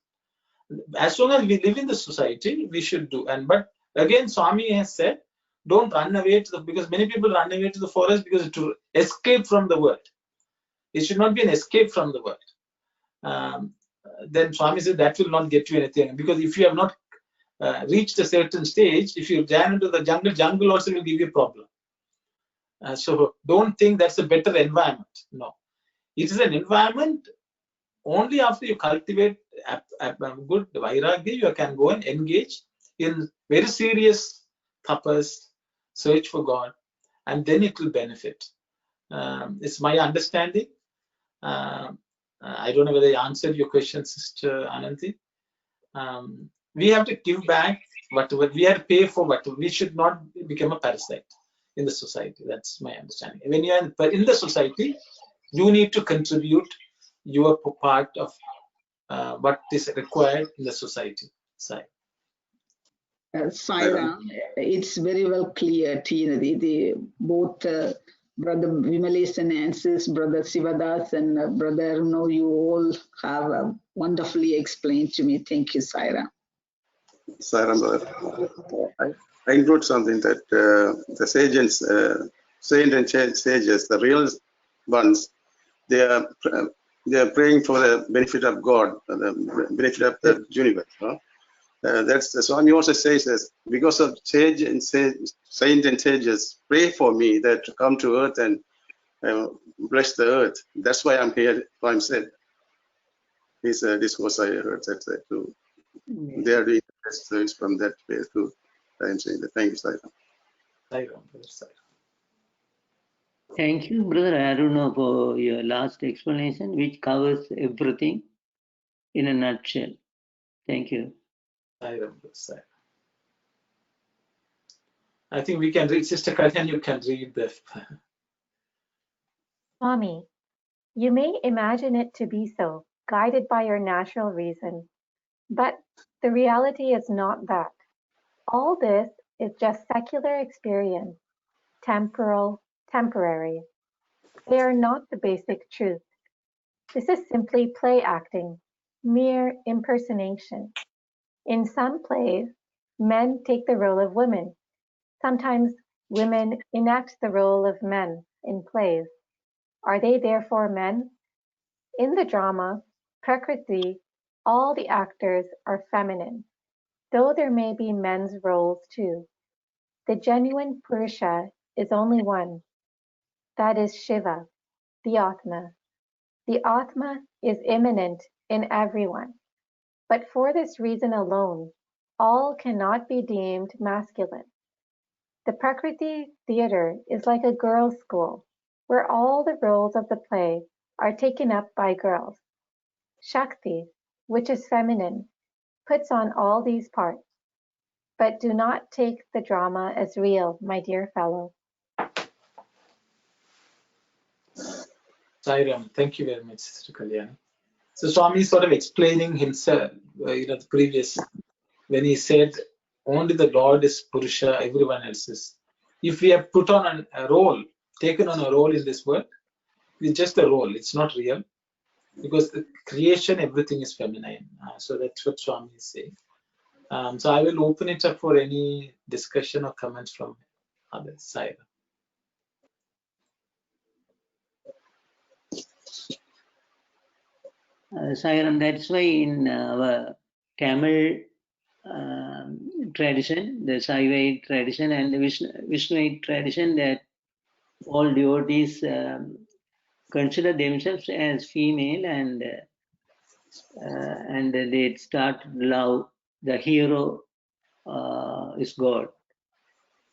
As long as we live in the society, we should do. But again, Swami has said, don't run away because many people run away to the forest because to escape from the world. It should not be an escape from the world. Then Swami said that will not get you anything, because if you have not reached a certain stage, if you jam into the jungle also will give you a problem. So don't think that's a better environment. No, it is an environment only after you cultivate a good vairagya, you can go and engage in very serious tapas, search for God, and then it will benefit. It's my understanding. I don't know whether I answered your question, Sister Ananti. We have to give back whatever we have to pay for. Whatever we should not become a parasite in the society. That's my understanding. When you are in the society, you need to contribute your part of what is required in the society. Saira, it's very well clear, the both Brother Vimalesan answers, Brother Sivadas and Brother Arno, you all have wonderfully explained to me. Thank you, Saira. Saira, I include something that the sages, saint and sages, the real ones, they are praying for the benefit of God, the benefit of the universe. Huh? That's the Swami also says this, because of sage and saint and sages pray for me that to come to earth and bless the earth. That's why I'm here. Swami said. This was I heard that too. They are doing best service from that place too. I'm saying that. Thank you, Saira. Thank you, Brother Aruna, for your last explanation, which covers everything in a nutshell. Thank you. I think we can read, Sister Kalyan, you can read the. Swami, you may imagine it to be so, guided by your natural reason, but the reality is not that. All this is just secular experience, temporal, temporary. They are not the basic truth. This is simply play acting, mere impersonation. In some plays, men take the role of women. Sometimes women enact the role of men in plays. Are they therefore men? In the drama, Prakriti, all the actors are feminine, though there may be men's roles too. The genuine Purusha is only one. That is Shiva, the Atma. The Atma is immanent in everyone. But for this reason alone, all cannot be deemed masculine. The Prakriti theatre is like a girls' school, where all the roles of the play are taken up by girls. Shakti, which is feminine, puts on all these parts. But do not take the drama as real, my dear fellow. Sairam, thank you very much, Sister Kalyani. So Swami is sort of explaining himself, the previous, when he said only the Lord is Purusha, everyone else is. If we have put on a role, taken on a role in this world, it's just a role, it's not real. Because the creation, everything is feminine. So that's what Swami is saying. So I will open it up for any discussion or comments from others. Side. Sairam, that's why in our Tamil tradition, the Saivite tradition and the Vishnuite tradition, that all devotees consider themselves as female, and they start love. The hero is God.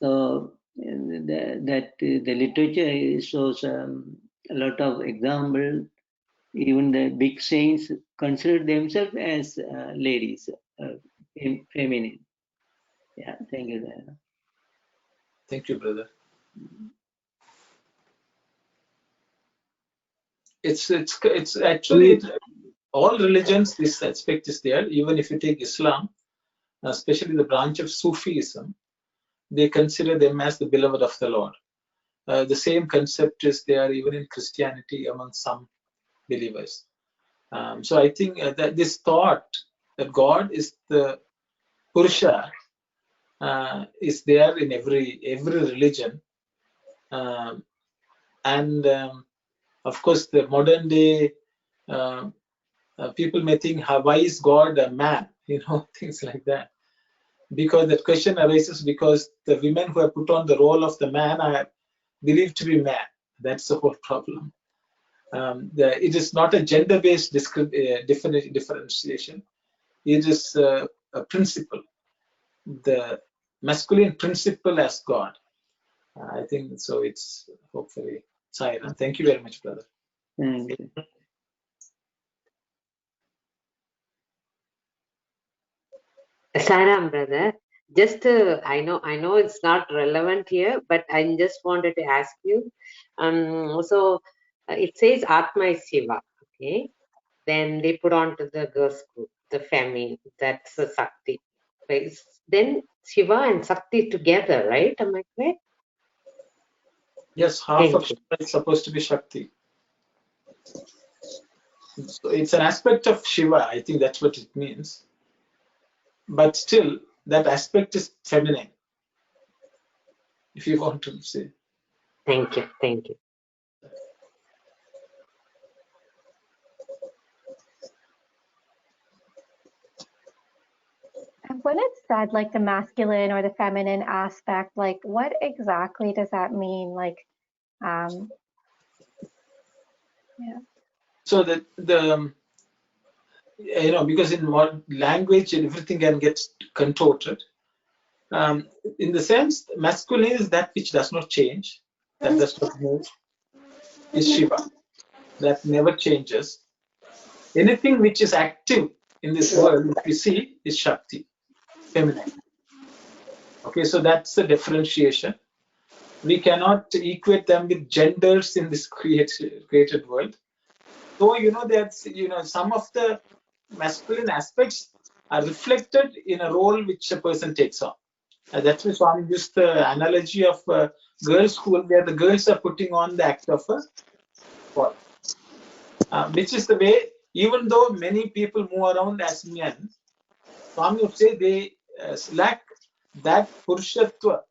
So the literature shows a lot of examples. Even the big saints consider themselves as ladies, feminine. Yeah, thank you. Thank you, brother. It's actually all religions. This aspect is there. Even if you take Islam, especially the branch of Sufism, they consider them as the beloved of the Lord. The same concept is there even in Christianity among some believers. So I think that this thought that God is the Purusha is there in every religion, and of course the modern day people may think, why is God a man? Things like that. Because that question arises because the women who have put on the role of the man are believed to be man. That's the whole problem. It is not a gender-based differentiation. It is a principle, the masculine principle as God. I think so. It's hopefully Sairam. Thank you very much, brother. Thank you. Saram, brother, just I know it's not relevant here, but I just wanted to ask you. So it says Atma is Shiva, okay? Then they put on to the girls' group, the feminine, that's the Sakti. Right? Then Shiva and Sakti together, right? Am I correct? Yes, half of Shiva is supposed to be Shakti. So it's an aspect of Shiva. I think that's what it means. But still, that aspect is feminine, if you want to say. Thank you. Thank you. And when it's said like the masculine or the feminine aspect, like what exactly does that mean? Like, yeah. So because in one language everything can get contorted. In the sense, masculine is that which does not change, that does not move, is Shiva, that never changes. Anything which is active in this world, which we see, is Shakti, feminine. Okay, so that's the differentiation. We cannot equate them with genders in this created world. So that's some of the masculine aspects are reflected in a role which a person takes on. That's why Swami used the analogy of girls' school, where the girls are putting on the act of a boy, which is the way. Even though many people move around as men, Swami would say they lack that purushatva.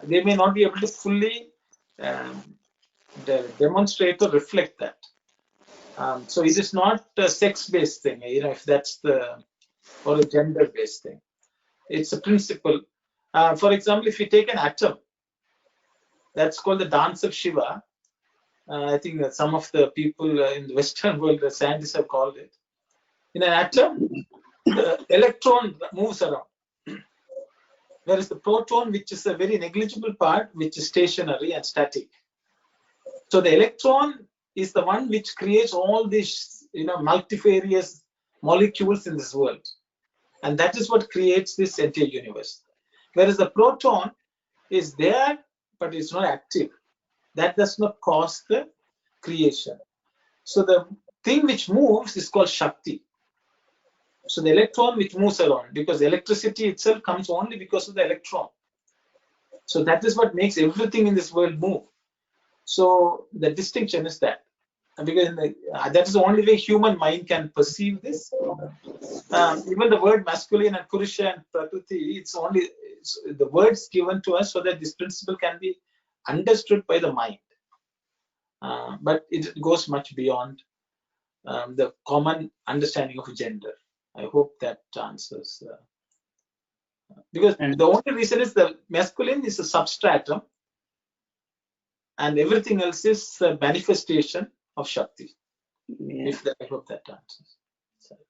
They may not be able to fully demonstrate or reflect that. So it is not a sex-based thing, if that's or a gender-based thing. It's a principle. For example, if you take an atom, that's called the dance of Shiva. I think that some of the people in the Western world, the scientists have called it. In an atom, the electron moves around, whereas the proton, which is a very negligible part, which is stationary and static. So the electron is the one which creates all these, multifarious molecules in this world, and that is what creates this entire universe. Whereas the proton is there, but it's not active. That does not cause the creation. So the thing which moves is called Shakti. So the electron which moves around, because electricity itself comes only because of the electron. So that is what makes everything in this world move. So the distinction is that, because that is the only way human mind can perceive this. Even the word masculine and Purusha and Prakriti, it's only the words given to us so that this principle can be understood by the mind. But it goes much beyond the common understanding of gender. I hope that answers. Because the only reason is the masculine is a substratum, and everything else is a manifestation of Shakti. Yeah. I hope that answers. Sorry.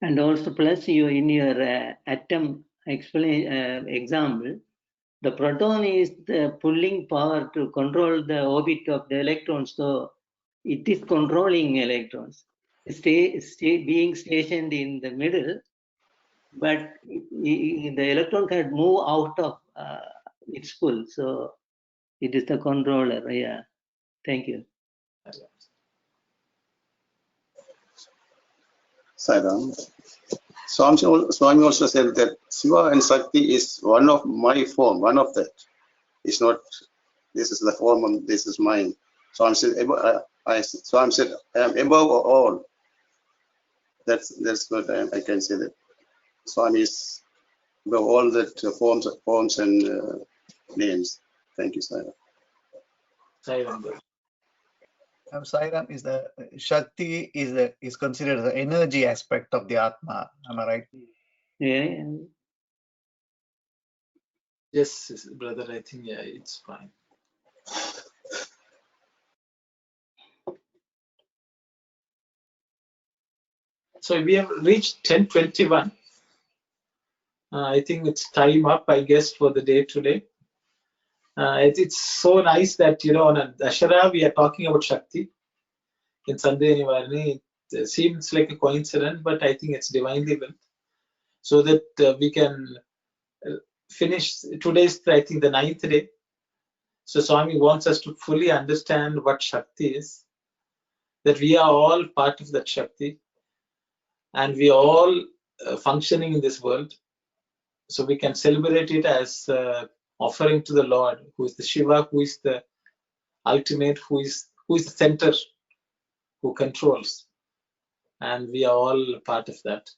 And also, plus you in your atom example, the proton is the pulling power to control the orbit of the electrons. So it is controlling electrons. Being stationed in the middle, but the electron can move out of its pull. So it is the controller. Yeah. Thank you. Sairam. Swami also said that Shiva and Shakti is one of my form, one of that. It's not, this is the form and this is mine. Swami said, Swami said, I am above all. That's what I can say, that Swami is above all that forms and names. Thank you, Sairam. Sairam, is the Shakti is considered the energy aspect of the Atma. Am I right? Yeah. Yes, brother. I think it's fine. So we have reached 10:21. I think it's time up, I guess, for the day today. It's so nice that, on a Dashara we are talking about Shakti. In Sandeha Nivarini, it seems like a coincidence, but I think it's divinely built. So that we can finish today's, I think, the 9th day. So Swami wants us to fully understand what Shakti is, that we are all part of that Shakti, and we are all functioning in this world. So we can celebrate it as offering to the Lord, who is the Shiva, who is the ultimate, who is the center, who controls, and we are all part of that.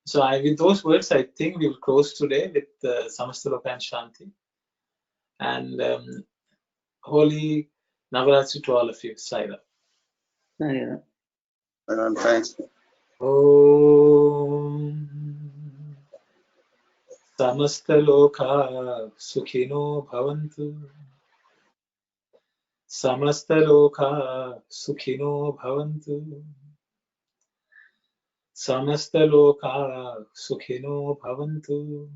So with those words, I think we will close today with Samastaloka and Shanti, and holy Navaratri to all of you. Saira. Saira. Thanks. Om Samastaloka Sukhino Bhavantu. Samastaloka Sukhino Bhavantu. Samastaloka Sukhino Bhavantu.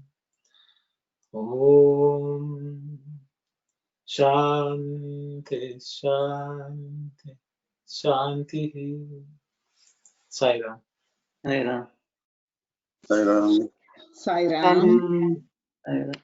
Om Shanti Shanti Shanti. Sairam. Sairam. Sairam. Sairam. Sairam.